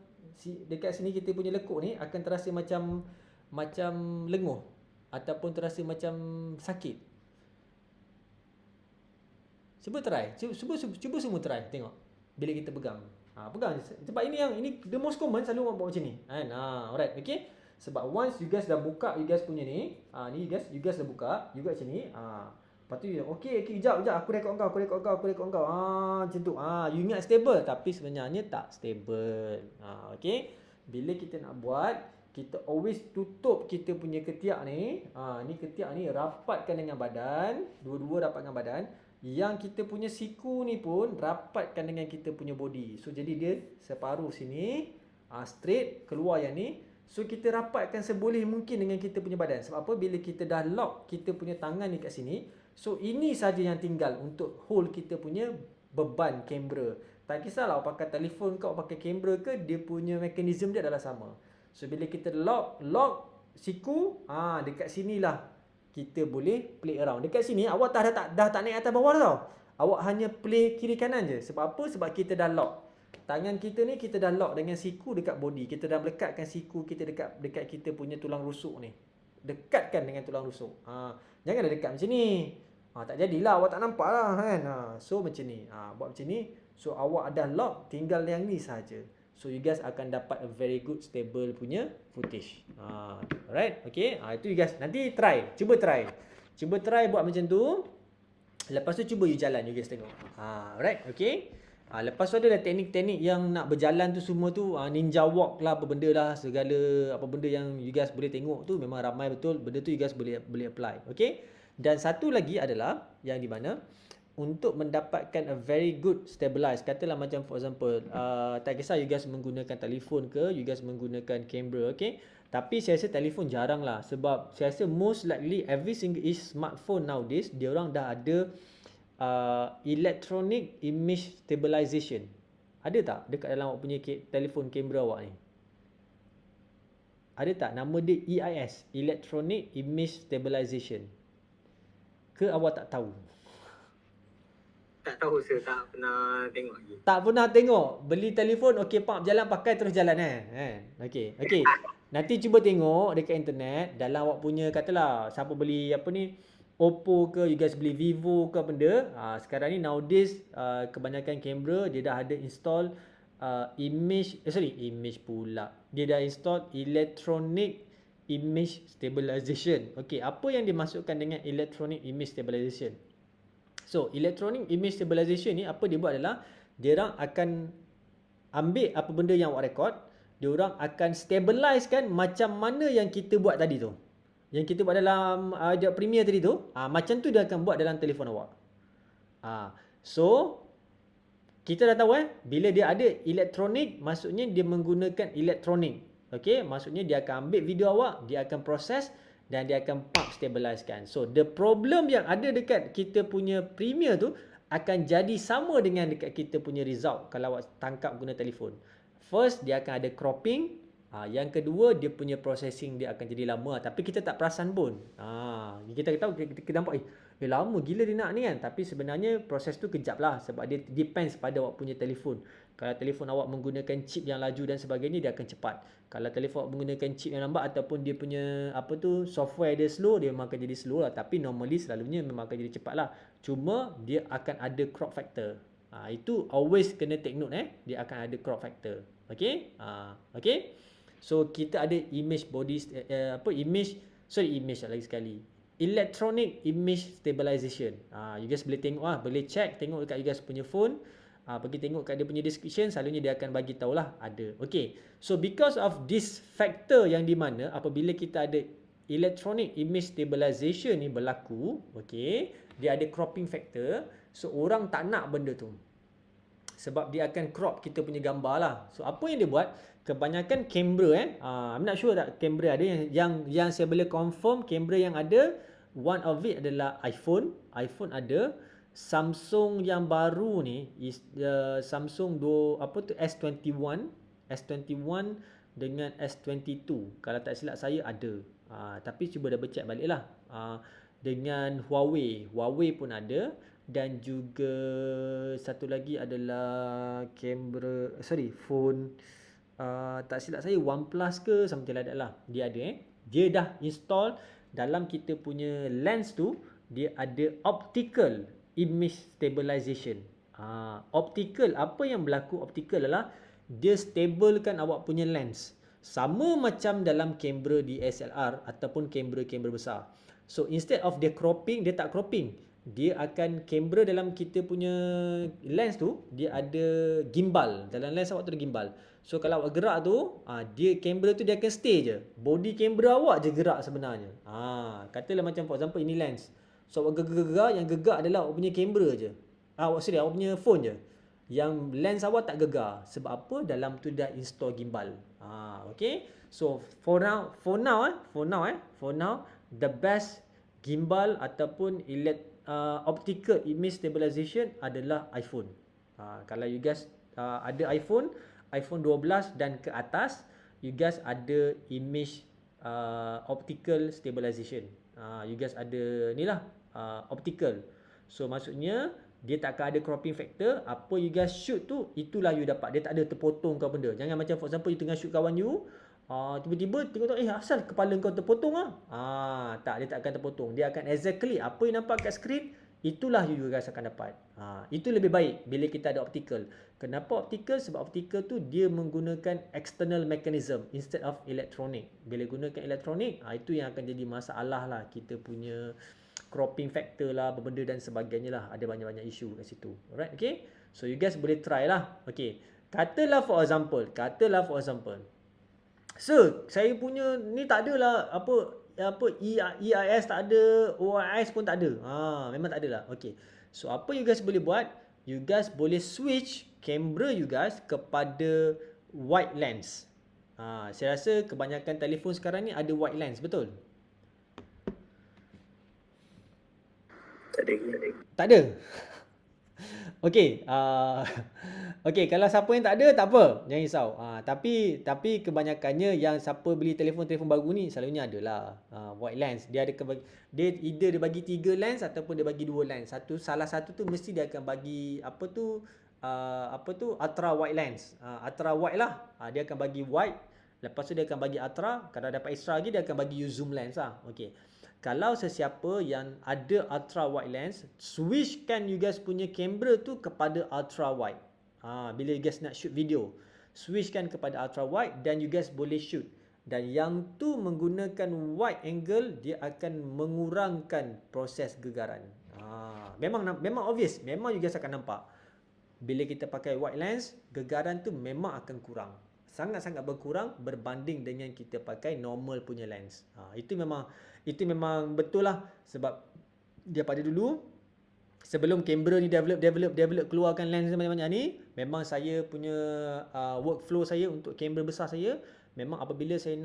Speaker 1: dekat sini kita punya lekuk ni akan terasa macam lenguh ataupun terasa macam sakit. Cuba try. Cuba semua try tengok. Bila kita pegang. Pegang. Sebab ini the most common selalu orang buat macam ni. Kan? Alright, okay. Sebab once you guys dah buka you guys punya ni, ni you guys dah buka, you guys macam ni. Lepas tu okay, jap aku rekod kau. Macam tu. You ingat stable tapi sebenarnya tak stable. Okay. Bila kita nak buat, kita always tutup kita punya ketiak ni. Ni ketiak ni rapatkan dengan badan, dua-dua rapatkan badan. Yang kita punya siku ni pun rapatkan dengan kita punya body. So jadi dia separuh sini, straight keluar yang ni. So kita rapatkan seboleh mungkin dengan kita punya badan. Sebab apa? Bila kita dah lock kita punya tangan ni kat sini, so ini saja yang tinggal untuk hold kita punya beban kamera. Tak kisahlah awak pakai telefon ke, awak pakai kamera ke, dia punya mekanisme dia adalah sama. So bila kita lock siku, dekat sinilah kita boleh play around. Dekat sini awak dah tak naik atas bawah tau. Awak hanya play kiri kanan je. Sebab apa? Sebab kita dah lock. Tangan kita ni kita dah lock dengan siku dekat body. Kita dah melekatkan siku kita dekat kita punya tulang rusuk ni. Dekatkan dengan tulang rusuk. Janganlah dekat macam ni. Tak jadilah, awak tak nampak lah kan. So macam ni. Buat macam ni. So awak dah lock, tinggal yang ni saja. So you guys akan dapat a very good stable punya footage. Alright, okay. Itu you guys nanti try. Cuba try buat macam tu. Lepas tu cuba you jalan, you guys tengok. Alright, okay. Lepas tu ada teknik-teknik yang nak berjalan tu semua tu, ninja walk lah, apa benda lah, segala apa benda yang you guys boleh tengok tu memang ramai betul. Benda tu you guys boleh apply, okay. Dan satu lagi adalah yang di mana untuk mendapatkan a very good stabilize. Katalah macam for example, tak kisah you guys menggunakan telefon ke, you guys menggunakan kamera, okay. Tapi saya rasa telefon jarang lah. Sebab saya rasa most likely every single smartphone nowadays, dia orang dah ada electronic image stabilization. Ada tak dekat dalam awak punya telefon kamera awak ni? Ada tak nama dia EIS, Electronic Image Stabilization? Ke awak tak tahu?
Speaker 2: Tak tahu sir, tak pernah tengok lagi.
Speaker 1: Tak pernah tengok. Beli telefon, okey pak jalan pakai terus jalan Okey. Okey. Nanti cuba tengok dekat internet dalam awak punya katalah siapa beli apa ni Oppo ke, you guys beli Vivo ke benda. Sekarang ni nowadays kebanyakan kamera dia dah ada install image pula. Dia dah install electronic image stabilization. Okey, apa yang dimasukkan dengan electronic image stabilization? So, electronic image stabilization ni apa dia buat adalah dia orang akan ambil apa benda yang awak record, dia orang akan stabilize kan macam mana yang kita buat tadi tu. Yang kita buat dalam Adobe Premiere tadi tu, macam tu dia akan buat dalam telefon awak. So, kita dah tahu bila dia ada elektronik, maksudnya dia menggunakan elektronik. Okey, maksudnya dia akan ambil video awak, dia akan proses dan dia akan pump stabilizekan. So, the problem yang ada dekat kita punya Premiere tu akan jadi sama dengan dekat kita punya result kalau awak tangkap guna telefon. First, dia akan ada cropping. Yang kedua, dia punya processing dia akan jadi lama. Tapi kita tak perasan pun. Kita tahu, kita nampak, lama gila dia nak ni kan. Tapi sebenarnya proses tu kejap lah. Sebab dia depends pada awak punya telefon. Kalau telefon awak menggunakan chip yang laju dan sebagainya, dia akan cepat. Kalau telefon awak menggunakan chip yang lambat ataupun dia punya software dia slow, dia memang akan jadi slow lah. Tapi normally selalunya memang akan jadi cepat lah. Cuma dia akan ada crop factor. Itu always kena take note dia akan ada crop factor. Okay. Okay. So kita ada image body image lagi sekali. Electronic image stabilization. You guys boleh tengok boleh check, tengok dekat you guys punya phone. Pergi tengok kat dia punya description, selalunya dia akan bagi tahulah ada. Okay. So because of this factor yang di mana apabila kita ada electronic image stabilization ni berlaku, okay, dia ada cropping factor. So orang tak nak benda tu. Sebab dia akan crop kita punya gambar lah. So apa yang dia buat? Kebanyakan kamera I'm not sure tak kamera ada yang saya boleh confirm kamera yang ada, one of it adalah iPhone ada. Samsung yang baru ni is Samsung S21 dengan S22. Kalau tak silap saya ada. Tapi cuba double check balik lah. Dengan Huawei pun ada. Dan juga satu lagi adalah kamera phone tak silap saya OnePlus ke something like that lah. Dia ada dia dah install dalam kita punya lens tu, dia ada optical image stabilization. Optical, apa yang berlaku optical adalah dia stablekan awak punya lens. Sama macam dalam kamera DSLR ataupun kamera-kamera besar. So instead of dia cropping, dia tak cropping. Dia akan kamera dalam kita punya lens tu, dia ada gimbal. Dalam lens awak tu ada gimbal. So kalau awak gerak tu, dia kamera tu dia akan stay je. Body kamera awak je gerak sebenarnya. Katalah macam for example ini lens. So awak gegar, yang gegar adalah awak punya kamera je. Awak punya phone je. Yang lens awak tak gegar. Sebab apa? Dalam tu dah install gimbal. Okay. So for now the best gimbal ataupun optical image stabilization adalah iPhone. Kalau you guys ada iPhone 12 dan ke atas, you guys ada image optical stabilization. You guys ada ni lah optical. So maksudnya dia tak akan ada cropping factor. Apa you guys shoot tu, itulah you dapat. Dia tak ada terpotong ke benda. Jangan macam for example you tengah shoot kawan you, tiba-tiba tengok asal kepala kau terpotong tak, dia tak akan terpotong. Dia akan exactly apa yang nampak kat skrin, itulah you guys akan dapat. Itu lebih baik bila kita ada optical. Kenapa optical? Sebab optical tu dia menggunakan external mechanism instead of electronic. Bila gunakan electronic, itu yang akan jadi masalah lah. Kita punya cropping factor lah, benda dan sebagainya lah. Ada banyak-banyak isu kat situ. Alright, okay. So you guys boleh try lah. Okay. Katalah for example. So, saya punya ni tak ada lah EIS tak ada, OIS pun tak ada. Memang tak ada lah. Okay. So, apa you guys boleh buat? You guys boleh switch kamera you guys kepada wide lens. Saya rasa kebanyakan telefon sekarang ni ada wide lens, betul? Tak ada. Okay. Okey, kalau siapa yang tak ada, tak apa. Jangan risau. Tapi kebanyakannya yang siapa beli telefon baru ni selalunya adalah white lens. Dia either dia bagi 3 lens ataupun dia bagi 2 lens. Salah satu tu mesti dia akan bagi ultra wide lens. Ultra wide lah. Dia akan bagi wide, lepas tu dia akan bagi ultra, kalau dapat extra lagi dia akan bagi you zoom lens lah. Okey. Kalau sesiapa yang ada ultra wide lens, switchkan you guys punya kamera tu kepada ultra wide. Bila you guys nak shoot video, switchkan kepada ultra wide dan you guys boleh shoot. Dan yang tu menggunakan wide angle, dia akan mengurangkan proses gegaran. Memang obvious, memang you guys akan nampak. Bila kita pakai wide lens, gegaran tu memang akan kurang. Sangat-sangat berkurang berbanding dengan kita pakai normal punya lens. Itu memang betul lah, sebab daripada dulu, sebelum kamera ni develop keluarkan lens banyak-banyak ni, memang saya punya workflow saya untuk kamera besar saya, memang apabila saya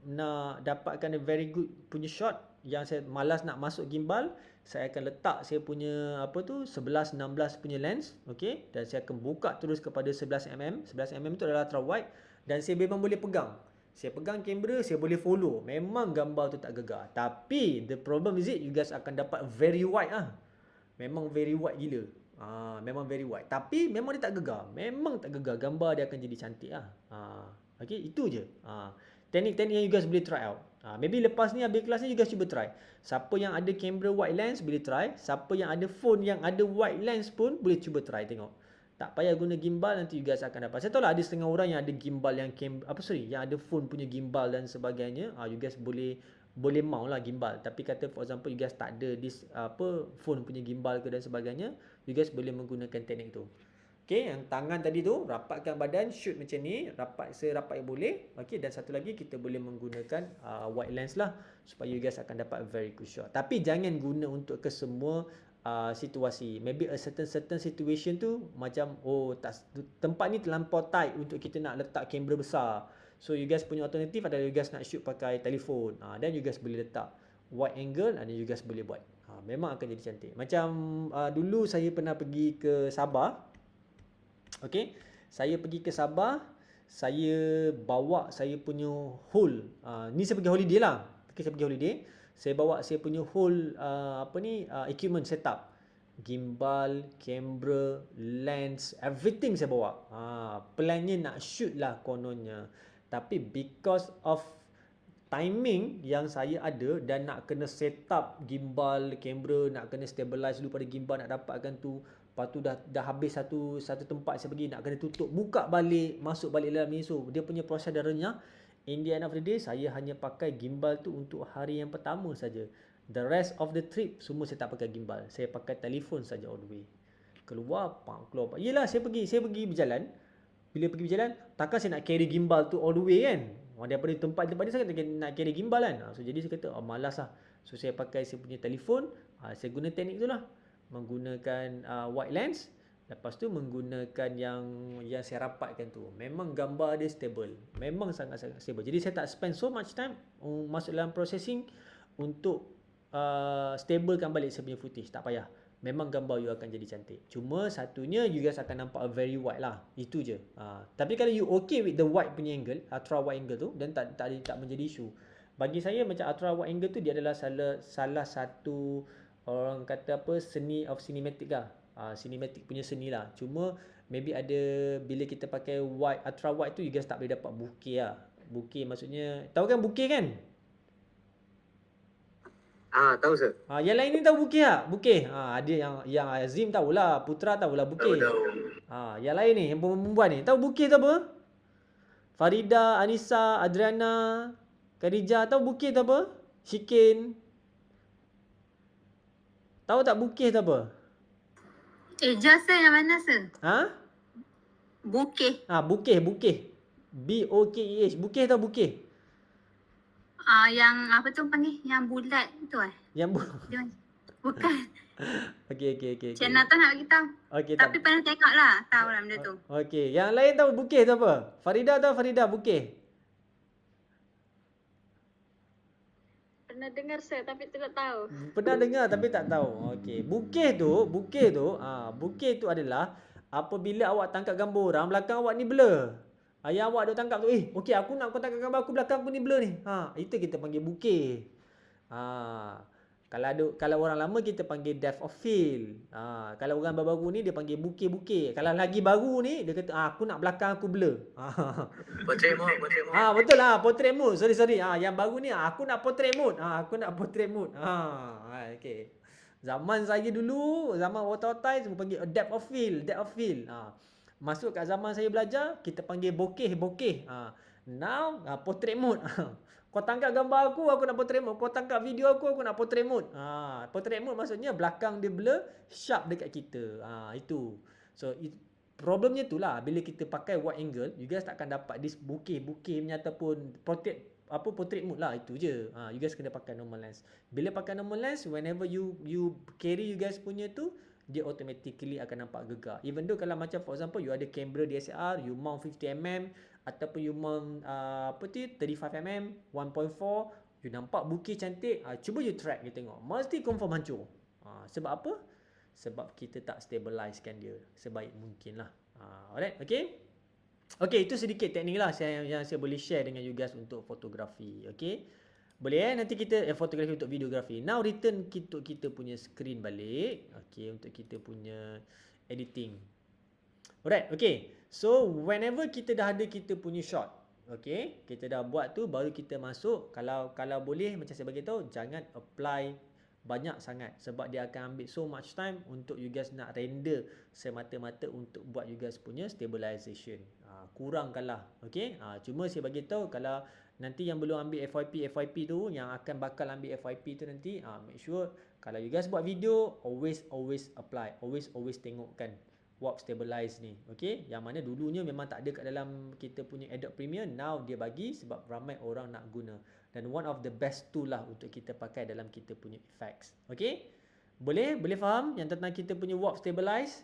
Speaker 1: nak dapatkan a very good punya shot yang saya malas nak masuk gimbal, saya akan letak saya punya 11-16 punya lens, okey, dan saya akan buka terus kepada 11mm. 11mm tu adalah ultra wide dan saya memang boleh pegang. Saya pegang kamera, saya boleh follow. Memang gambar tu tak gegar. Tapi the problem is you guys akan dapat very wide lah. Memang very wide gila. Memang very wide. Tapi memang dia tak gegar. Memang tak gegar. Gambar dia akan jadi cantik lah. Okay, itu je. Teknik-teknik yang you guys boleh try out. Maybe lepas ni habis kelas ni you guys cuba try. Siapa yang ada kamera wide lens boleh try. Siapa yang ada phone yang ada wide lens pun boleh cuba try tengok. Tak payah guna gimbal, nanti you guys akan dapat. Saya tahu lah ada setengah orang yang ada gimbal yang yang ada phone punya gimbal dan sebagainya. You guys boleh mau lah gimbal. Tapi kata for example you guys tak ada phone punya gimbal ke dan sebagainya, you guys boleh menggunakan teknik tu. Okay, yang tangan tadi tu rapatkan badan, shoot macam ni, serapat yang boleh. Okay, dan satu lagi kita boleh menggunakan wide lens lah supaya you guys akan dapat very good shot. Tapi jangan guna untuk ke semua situasi. Maybe a certain situation tu macam tempat ni terlampau tight untuk kita nak letak kamera besar. So you guys punya alternatif adalah you guys nak shoot pakai telefon. Dan you guys boleh letak wide angle dan you guys boleh buat. Memang akan jadi cantik. Macam dulu saya pernah pergi ke Sabah. Okay, saya pergi ke Sabah, saya bawa saya punya whole ni saya pergi holiday lah. Okay, saya pergi holiday, saya bawa saya punya whole equipment setup, gimbal, kamera, lens, everything saya bawa. Plannya nak shoot lah kononnya, tapi because of timing yang saya ada dan nak kena setup gimbal, kamera, nak kena stabilize dulu pada gimbal, nak dapatkan tu. Lepas tu dah habis satu tempat saya pergi, nak kena tutup, buka balik, masuk balik dalam ni. So dia punya proses dah renyah. In the end of the day, saya hanya pakai gimbal tu untuk hari yang pertama saja. The rest of the trip semua saya tak pakai gimbal. Saya pakai telefon saja all the way. Keluar. Yelah, saya pergi berjalan. Bila pergi berjalan, takkan saya nak carry gimbal tu all the way kan. Daripada tempat ni saya nak carry gimbal kan. So jadi saya kata malas lah. So saya pakai saya punya telefon. Saya guna teknik tu lah, menggunakan wide lens, lepas tu menggunakan yang saya rapatkan tu. Memang gambar dia stable, memang sangat-sangat stable. Jadi saya tak spend so much time masuk dalam processing untuk stablekan balik saya punya footage. Tak payah, memang gambar you akan jadi cantik. Cuma satunya you guys akan nampak very wide lah, itu je. Tapi kalau you okay with the wide punya angle, ultra wide angle tu, dan tak menjadi isu. Bagi saya macam ultra wide angle tu dia adalah salah satu orang kata seni of cinematic lah. Cinematic punya seni lah. Cuma maybe ada bila kita pakai wide, ultra wide tu you guys tak boleh dapat bokeh lah. Bokeh maksudnya, tahu kan bokeh kan?
Speaker 2: Tahu sir.
Speaker 1: Yang lain ni tahu bokeh tak? Bokeh. Ada yang Azim tahulah, Putra tahulah bokeh. Yang lain ni, yang perempuan ni, tahu bokeh tu apa? Farida, Anissa, Adriana, Khadijah, tahu bokeh tu apa? Shikin. Tahu tak bukeh tu apa?
Speaker 3: Jasa yang mana sir? Bukeh.
Speaker 1: Bukeh. B-O-K-E-H. Bukeh tau bukeh?
Speaker 3: Yang apa tu panggil? Yang bulat tu
Speaker 1: Yang
Speaker 3: bukan.
Speaker 1: Okey.
Speaker 3: Cik Nata nak bagi tahu.
Speaker 1: Okey,
Speaker 3: tapi pernah tengok lah, tahu lah benda tu.
Speaker 1: Okey, yang lain tahu bukeh tu apa? Farida tahu Farida bukeh?
Speaker 4: Pernah dengar saya tapi tidak tahu.
Speaker 1: Pernah dengar tapi tak tahu. Okey. Bukeh tu adalah apabila awak tangkap gambar orang, belakang awak ni blur. Yang awak duk tangkap tu, okey aku nak kau tangkap gambar aku, belakang aku ni blur ni. Itu kita panggil bokeh. Kalau orang lama kita panggil depth of field. Kalau orang baru ni dia panggil bokeh-bokeh. Kalau lagi baru ni dia kata aku nak belakang aku blur.
Speaker 2: Portrait mode.
Speaker 1: Betul lah, portrait mode. Sorry. Yang baru ni aku nak portrait mode. Aku nak portrait mode. Okey. Zaman saya dulu, zaman otai semua panggil depth of field. Masuk kat zaman saya belajar, kita panggil bokeh. Now portrait mode. Kau tangkap gambar aku nak portrait mode. Kau tangkap video aku nak portrait mode. Portrait mode maksudnya belakang dia blur, sharp dekat kita. Itu. So problemnya itulah, bila kita pakai wide angle, you guys takkan dapat this bokeh punya ataupun portrait mode lah, itu je. You guys kena pakai normal lens. Bila pakai normal lens, whenever you carry you guys punya tu, dia automatically akan nampak gegak. Even though kalau macam for example you ada kamera DSLR, you mount 50mm ataupun you mount 35mm 1.4, you nampak bokeh cantik, cuba you track, you tengok, mesti confirm hancur. Sebab apa? Sebab kita tak stabilizekan dia sebaik mungkin lah. Alright, okay, itu sedikit teknik lah yang saya boleh share dengan you guys untuk fotografi. Okay, boleh nanti kita fotografi untuk videografi. Now return kita punya screen balik. Okay, untuk kita punya editing. Alright, okay. So whenever kita dah ada kita punya shot, okay, kita dah buat tu, baru kita masuk. Kalau boleh, macam saya bagi tahu, jangan apply banyak sangat sebab dia akan ambil so much time untuk you guys nak render semata-mata untuk buat you guys punya stabilization. Kurangkanlah, okay. Cuma saya bagi tahu kalau nanti yang belum ambil FYP tu, yang akan bakal ambil FYP tu nanti, make sure kalau you guys buat video, always apply, always tengokkan warp stabilize ni, okay. Yang mana dulunya memang tak ada kat dalam kita punya Adobe Premiere, now dia bagi sebab ramai orang nak guna, dan one of the best tool lah untuk kita pakai dalam kita punya effects. Okay, boleh faham yang tentang kita punya warp stabilize?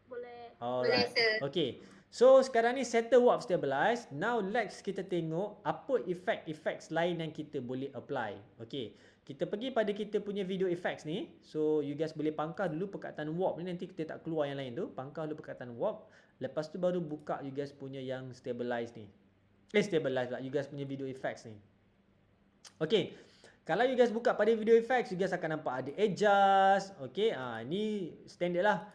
Speaker 4: Boleh.
Speaker 1: Alright.
Speaker 3: Boleh, sir.
Speaker 1: Okay, so sekarang ni settle warp stabilize. Now let's kita tengok apa effects lain yang kita boleh apply. Okay, kita pergi pada kita punya video effects ni. So you guys boleh pangkal dulu perkataan warp ni, nanti kita tak keluar yang lain tu. Pangkal dulu perkataan warp, lepas tu baru buka you guys punya yang stabilize ni. Stabilize lah, you guys punya video effects ni. Okay, kalau you guys buka pada video effects, you guys akan nampak ada adjust. Okay, ni standard lah.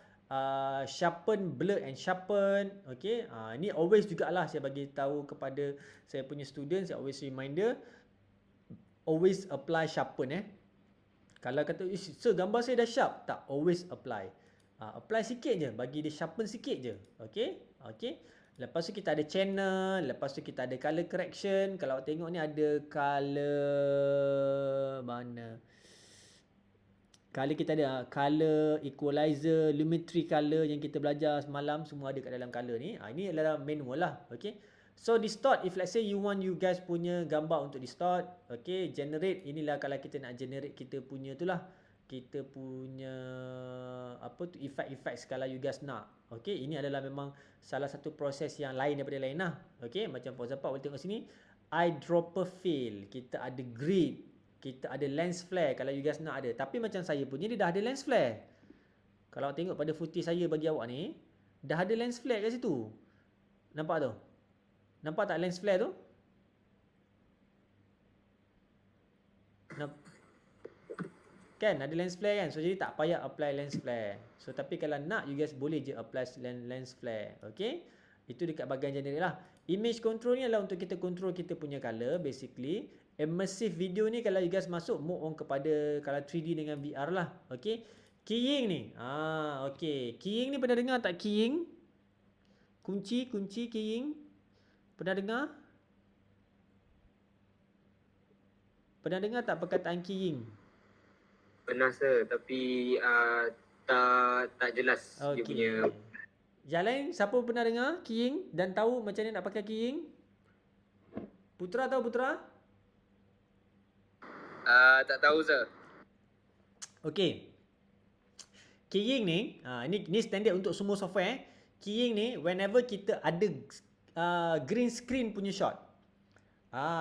Speaker 1: Sharpen, blur and sharpen. Okay, ni always jugalah saya bagi tahu kepada saya punya students, saya always reminder, always apply sharpen. Kalau kata so gambar saya dah sharp, tak, always apply. Apply sikit je, bagi dia sharpen sikit je. Okay. Lepas tu kita ada channel, lepas tu kita ada color correction. Kalau tengok ni ada color mana? Color kita ada color equalizer, lumetri color yang kita belajar semalam, semua ada kat dalam color ni. Ini adalah manual lah. Okay. So distort, if let's say you want you guys punya gambar untuk distort, okay, generate, inilah kalau kita nak generate kita punya tu lah, kita punya apa tu, effects kalau you guys nak. Okay, ini adalah memang salah satu proses yang lain daripada lain lah. Okay, macam for example boleh tengok sini, eyedropper fill, kita ada grid, kita ada lens flare kalau you guys nak ada. Tapi macam saya punya ni dah ada lens flare. Kalau tengok pada footage saya bagi awak ni, dah ada lens flare kat situ. Nampak tu? Nampak tak lens flare tu? Kan ada lens flare kan. So jadi tak payah apply lens flare. So tapi kalau nak, you guys boleh je apply lens flare. Okay, itu dekat bahagian generate lah. Image control ni adalah untuk kita control kita punya color basically. Immersive video ni kalau you guys masuk move on kepada kalau 3D dengan VR lah. Okay, keying ni, okay, keying ni pernah dengar tak? Keying, kunci keying, pernah dengar? Pernah dengar tak perkataan keying?
Speaker 2: Pernah sir, tapi tak jelas dia punya.
Speaker 1: Yang lain siapa pernah dengar keying dan tahu macam mana nak pakai keying? Putra tahu Putra?
Speaker 2: Tak tahu sir.
Speaker 1: Okay, keying ni, ni standard untuk semua software. Keying ni whenever kita ada green screen punya shot.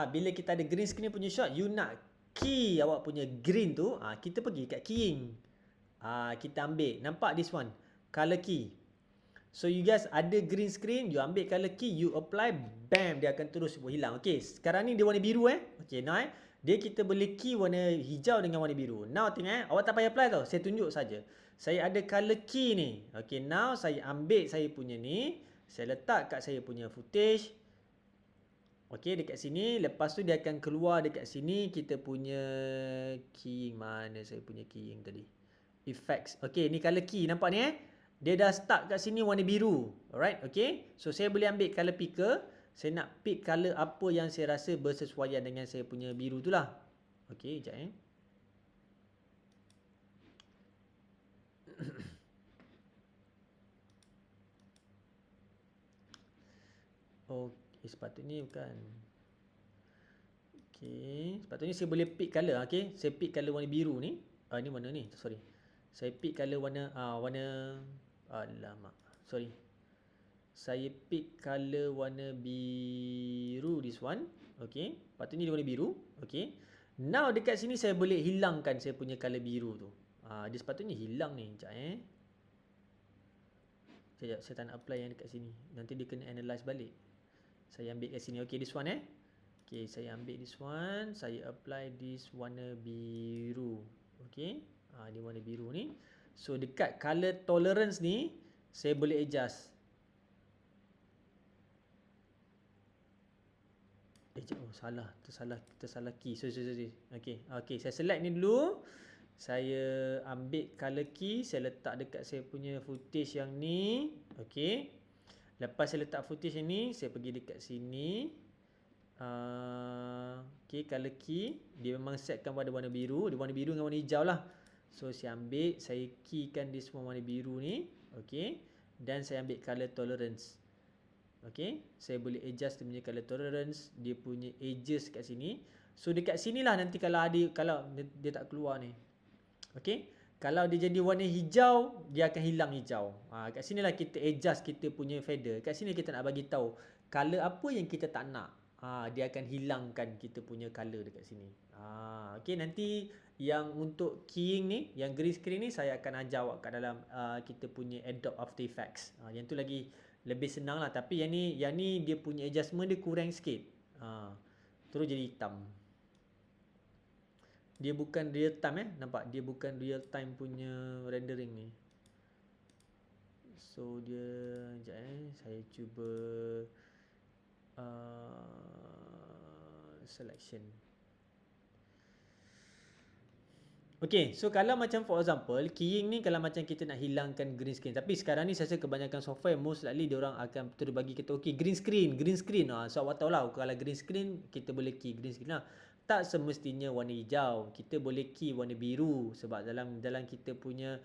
Speaker 1: Bila kita ada green screen punya shot, you nak key awak punya green tu, kita pergi kat keying. Kita ambil, nampak this one, color key. So you guys ada green screen, you ambil color key, you apply, bam, dia akan terus hilang. Okay, sekarang ni dia warna biru Okay, now dia kita boleh key warna hijau dengan warna biru. Now tengok awak tak payah apply tau, saya tunjuk saja. Saya ada color key ni. Okay, now saya ambil saya punya ni, saya letak kat saya punya footage. Okay, dekat sini, lepas tu dia akan keluar dekat sini kita punya keying. Mana saya punya keying tadi? Effects. Okay, ni color key, nampak ni Dia dah start kat sini warna biru. Alright, okay. So, saya boleh ambil color picker. Saya nak pick color apa yang saya rasa bersesuaian dengan saya punya biru tu lah. Okay, sekejap Okay, sepatutnya bukan. Okay, sepatutnya saya boleh pick color. Okay, saya pick color warna biru ni. Ni mana ni? Sorry. Saya pick color warna alamak. Sorry. Saya pick color warna biru this one. Okay. Patutnya dia warna biru. Okay. Now dekat sini saya boleh hilangkan saya punya color biru tu. Dia sepatutnya hilang ni. Sekejap Sekejap, saya tak nak apply yang dekat sini. Nanti dia kena analyze balik. Saya ambil kat sini. Okay, this one Okay, saya ambil this one. Saya apply this warna biru. Okay. Dia warna biru ni. So dekat color tolerance ni saya boleh adjust. Tersalah key. Sorry. Okay, saya select ni dulu. Saya ambil color key, saya letak dekat saya punya footage yang ni. Okay. Lepas saya letak footage yang ni, saya pergi dekat sini. Okay, color key dia memang setkan pada warna biru. Dia warna biru dengan warna hijau lah. So saya ambil, saya keykan dia semua warna biru ni. Okay. Dan saya ambil color tolerance. Okay, saya boleh adjust dia punya color tolerance, dia punya edges kat sini. So dekat sinilah nanti kalau dia tak keluar ni. Okay, kalau dia jadi warna hijau, dia akan hilang hijau. Kat sinilah kita adjust kita punya fader. Kat sini kita nak bagi tahu color apa yang kita tak nak. Dia akan hilangkan kita punya color dekat sini. Okay, nanti yang untuk keying ni, yang green screen ni saya akan ajar awak kat dalam kita punya Adobe After Effects. Yang tu lagi lebih senang lah. Tapi yang ni dia punya adjustment dia kurang sikit. Terus jadi hitam. Dia bukan real time nampak? Dia bukan real time punya rendering ni. So dia sekejap saya cuba selection. Okay, so kalau macam for example keying ni kalau macam kita nak hilangkan green screen. Tapi sekarang ni saya rasa kebanyakan software most likely diorang akan terus bagi kita okay green screen. So awak tahu lah kalau green screen kita boleh key green screen lah. Tak semestinya warna hijau. Kita boleh key warna biru. Sebab dalam kita punya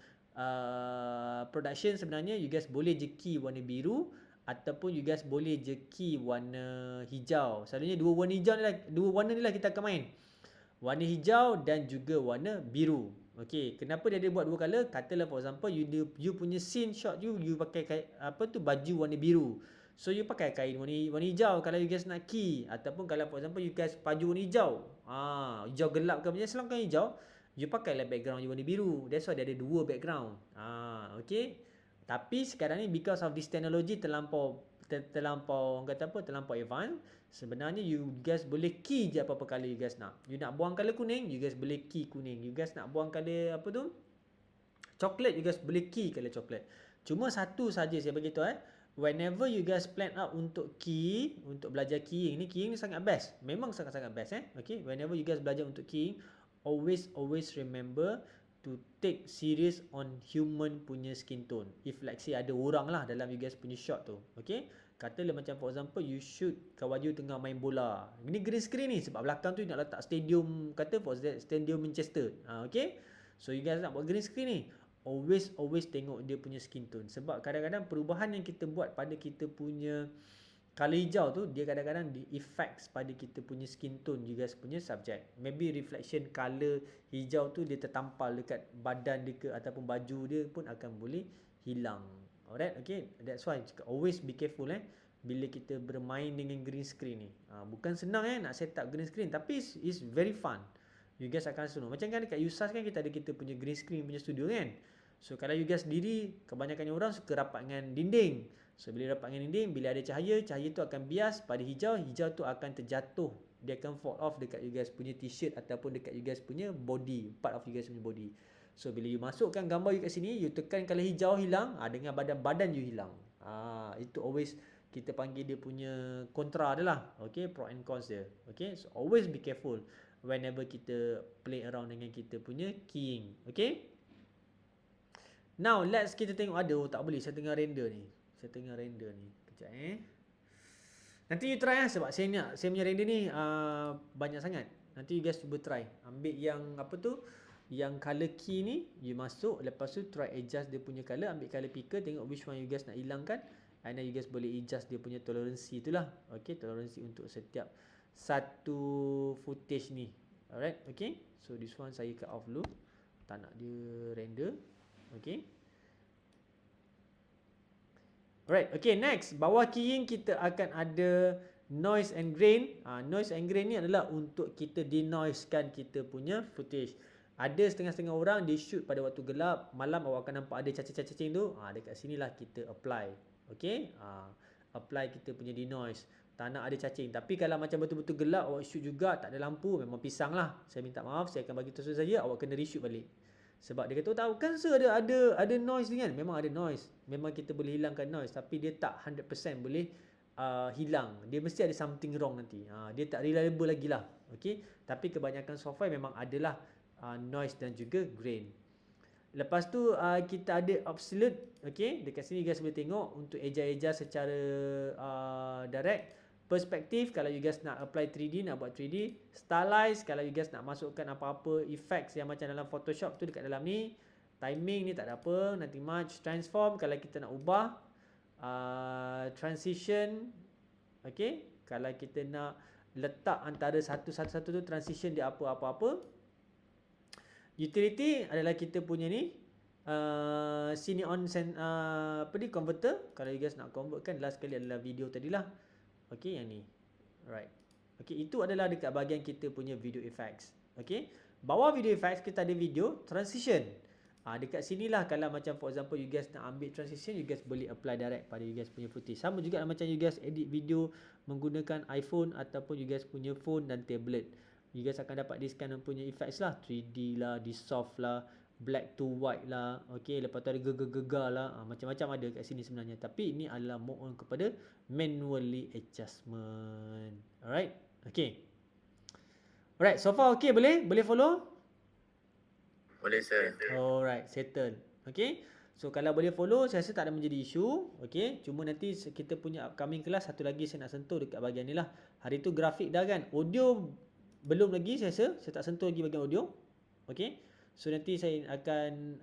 Speaker 1: production sebenarnya you guys boleh je key warna biru ataupun you guys boleh je key warna hijau. Selalunya dua warna ni lah kita akan main. Warna hijau dan juga warna biru. Okay, kenapa dia ada buat dua color? Katalah for example you punya scene shot you pakai baju warna biru. So you pakai kain warna hijau kalau you guys nak key. Ataupun kalau for example you guys baju warna hijau. Hijau gelap ke macam selangkan hijau, you pakailah background you warna biru. That's why dia ada dua background. Okay. Tapi sekarang ni because of this technology terlampau orang kata terlampau advance. Sebenarnya you guys boleh key je apa-apa color you guys nak. You nak buang color kuning, you guys boleh key kuning. You guys nak buang color coklat, you guys boleh key color coklat. Cuma satu saja saya bagi tahu whenever you guys plan out untuk key, untuk belajar keying ni sangat best. Memang sangat-sangat best Okay, whenever you guys belajar untuk keying, always remember to take serious on human punya skin tone. If like say ada orang lah dalam you guys punya shot tu. Okay, katalah macam for example you shoot kawan you tengah main bola. Ini green screen ni sebab belakang tu nak letak stadium, stadium Manchester. Okay, so you guys nak buat green screen ni, always tengok dia punya skin tone. Sebab kadang-kadang perubahan yang kita buat pada kita punya color hijau tu, dia kadang-kadang di effects pada kita punya skin tone you guys punya subject. Maybe reflection color hijau tu dia tertampal dekat badan dia ke ataupun baju dia pun akan boleh hilang. Alright, okay. That's why always be careful bila kita bermain dengan green screen ni. Bukan senang nak set up green screen, tapi it's very fun. You guys akan senang. Macam kan dekat USAS kan kita ada kita punya green screen punya studio kan. So kalau you guys sendiri, kebanyakan orang suka rapat dengan dinding. So bila rapat dengan dinding, bila ada cahaya tu akan bias pada hijau tu akan terjatuh. Dia akan fall off dekat you guys punya t-shirt ataupun dekat you guys punya body, part of you guys punya body. So bila you masukkan gambar you kat sini, you tekan kalau hijau hilang, dengan badan you hilang. Itu always kita panggil dia punya kontra dia lah. Okay, pro and cons dia. Okay, so always be careful whenever kita play around dengan kita punya keying. Okay. Now let's kita tengok ada. Tak boleh, saya tengah render ni. Kejap nanti you try lah, sebab saya punya render ni banyak sangat. Nanti you guys cuba try. Ambil yang apa tu, yang color key ni, you masuk, lepas tu try adjust dia punya color, ambil color picker, tengok which one you guys nak hilangkan, and then you guys boleh adjust dia punya toleransi tu lah. Okay, toleransi untuk setiap satu footage ni. Alright, okay. So this one saya cut off dulu, tak nak dia render. Okay. Alright, okay, next. Bawah keying kita akan ada noise and grain. Noise and grain ni adalah untuk kita denoisekan kita punya footage. Ada setengah-setengah orang dia shoot pada waktu gelap, malam awak akan nampak ada cacing-cacing tu. Dekat sinilah kita apply. Okay, apply kita punya denoise. Tak nak ada cacing. Tapi kalau macam betul-betul gelap, awak shoot juga, tak ada lampu, memang pisang lah. Saya minta maaf, saya akan bagi terus saja, awak kena reshoot balik. Sebab dia kata, tahu kan sir, ada noise ni kan. Memang ada noise. Memang kita boleh hilangkan noise. Tapi dia tak 100% boleh hilang. Dia mesti ada something wrong nanti. Dia tak reliable lagi lah. Okay. Tapi kebanyakan software memang adalah noise dan juga grain. Lepas tu kita ada absolute. Okay. Dekat sini you guys boleh tengok untuk adjust secara direct. Perspektif kalau you guys nak apply 3D, nak buat 3D. Stylize kalau you guys nak masukkan apa-apa effects yang macam dalam Photoshop tu dekat dalam ni. Timing ni tak ada apa, nothing much. Transform kalau kita nak ubah. Transition, okay, kalau kita nak letak antara satu-satu tu transition dia apa-apa. Utility adalah kita punya ni Cine on converter. Kalau you guys nak convert kan, last kali adalah video tadilah. Okay, yang ni. Right. Okay, itu adalah dekat bahagian kita punya video effects. Okay, bawah video effects kita ada video transition. Dekat sinilah kalau macam for example you guys nak ambil transition, you guys boleh apply direct pada you guys punya footage. Sama juga macam you guys edit video menggunakan iPhone ataupun you guys punya phone dan tablet. You guys akan dapat this kind of punya effects lah, 3D lah, dissolve lah, black to white lah. Okay, lepas tu ada gegar-gegar lah. Macam-macam ada kat sini sebenarnya. Tapi ini adalah more on kepada manually adjustment. Alright, okay. Alright, so far okay, boleh follow?
Speaker 2: Boleh sir.
Speaker 1: Alright, settle. Okay. So kalau boleh follow, saya rasa tak ada menjadi isu. Okay. Cuma nanti kita punya upcoming kelas, satu lagi saya nak sentuh dekat bahagian ni lah. Hari tu grafik dah kan. Audio belum lagi saya rasa. Saya tak sentuh lagi bahagian audio. Okay. So nanti saya akan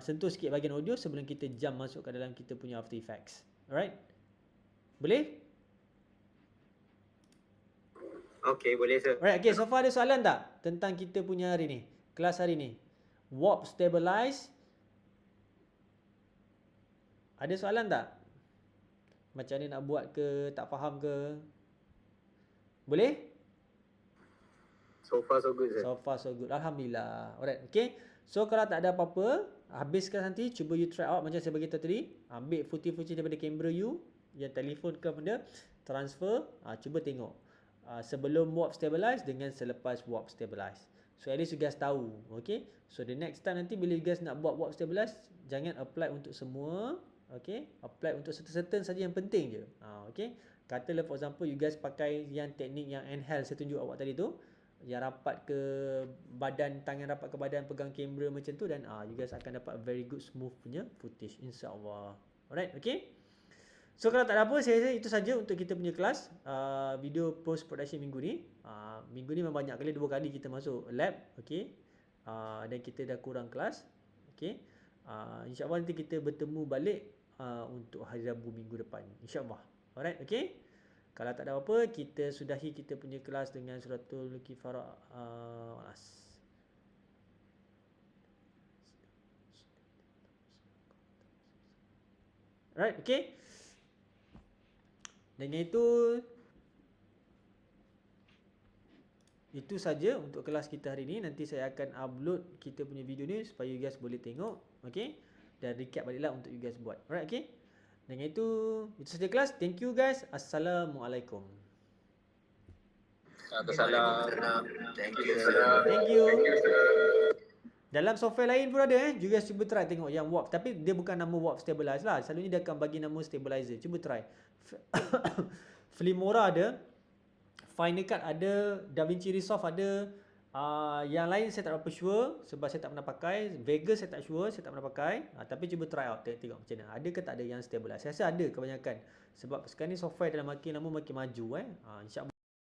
Speaker 1: sentuh sikit bahagian audio sebelum kita jump masuk ke dalam kita punya After Effects. Alright. Boleh?
Speaker 2: Okay, boleh sir.
Speaker 1: Alright, okay, so far ada soalan tak tentang kita punya hari ni, kelas hari ni? Warp stabilize. Ada soalan tak? Macam mana nak buat ke, tak faham ke? Boleh?
Speaker 2: So far so good sir.
Speaker 1: So far so good. Alhamdulillah. Alright, okay. So kalau tak ada apa-apa, habiskan nanti, cuba you try out macam saya bagi tahu tadi. Ambil footage daripada kamera you, yang telefon ke benda, transfer, cuba tengok. Sebelum warp stabilize dengan selepas warp stabilize. So at least you guys tahu. Okay. So the next time nanti bila you guys nak buat warp stabilize, jangan apply untuk semua. Okay. Apply untuk certain saja yang penting je. Okay. Katalah for example you guys pakai yang teknik yang enhance saya tunjuk awak tadi tu, yang rapat ke badan, tangan rapat ke badan, pegang kamera macam tu, dan you guys akan dapat very good smooth punya footage insya-Allah. Alright, okay. So kalau tak ada apa, saya rasa itu saja untuk kita punya kelas video post production minggu ni. Minggu ni memang banyak kali, 2 kali kita masuk lab, okey. Dan kita dah kurang kelas. Okey. Insya-Allah nanti kita bertemu balik untuk hari Rabu minggu depan. Insya-Allah. Alright, okey. Kalau tak ada apa, kita sudahi kita punya kelas dengan suratul kifarah. Alright, okey. Dengan itu itu saja untuk kelas kita hari ni. Nanti saya akan upload kita punya video ni supaya you guys boleh tengok, okay? Dan recap baliklah untuk you guys buat. Alright, okay? Dengan itu saja kelas. Thank you guys. Assalamualaikum.
Speaker 2: Assalamualaikum.
Speaker 5: Thank you.
Speaker 1: Thank you. Dalam software lain pun ada you guys cuba try tengok yang warp, tapi dia bukan nama warp stabilize lah. Selalunya dia akan bagi nama stabilizer. Cuba try. Filmora ada, Final Cut ada, DaVinci Resolve ada. Yang lain saya tak berapa sure sebab saya tak pernah pakai. Vegas saya tak sure, saya tak pernah pakai. Tapi cuba try out, tengok macam mana. Ada ke tak ada yang stabilize. Saya rasa ada kebanyakan. Sebab sekarang ni software dalam makin lama makin maju. InsyaAllah.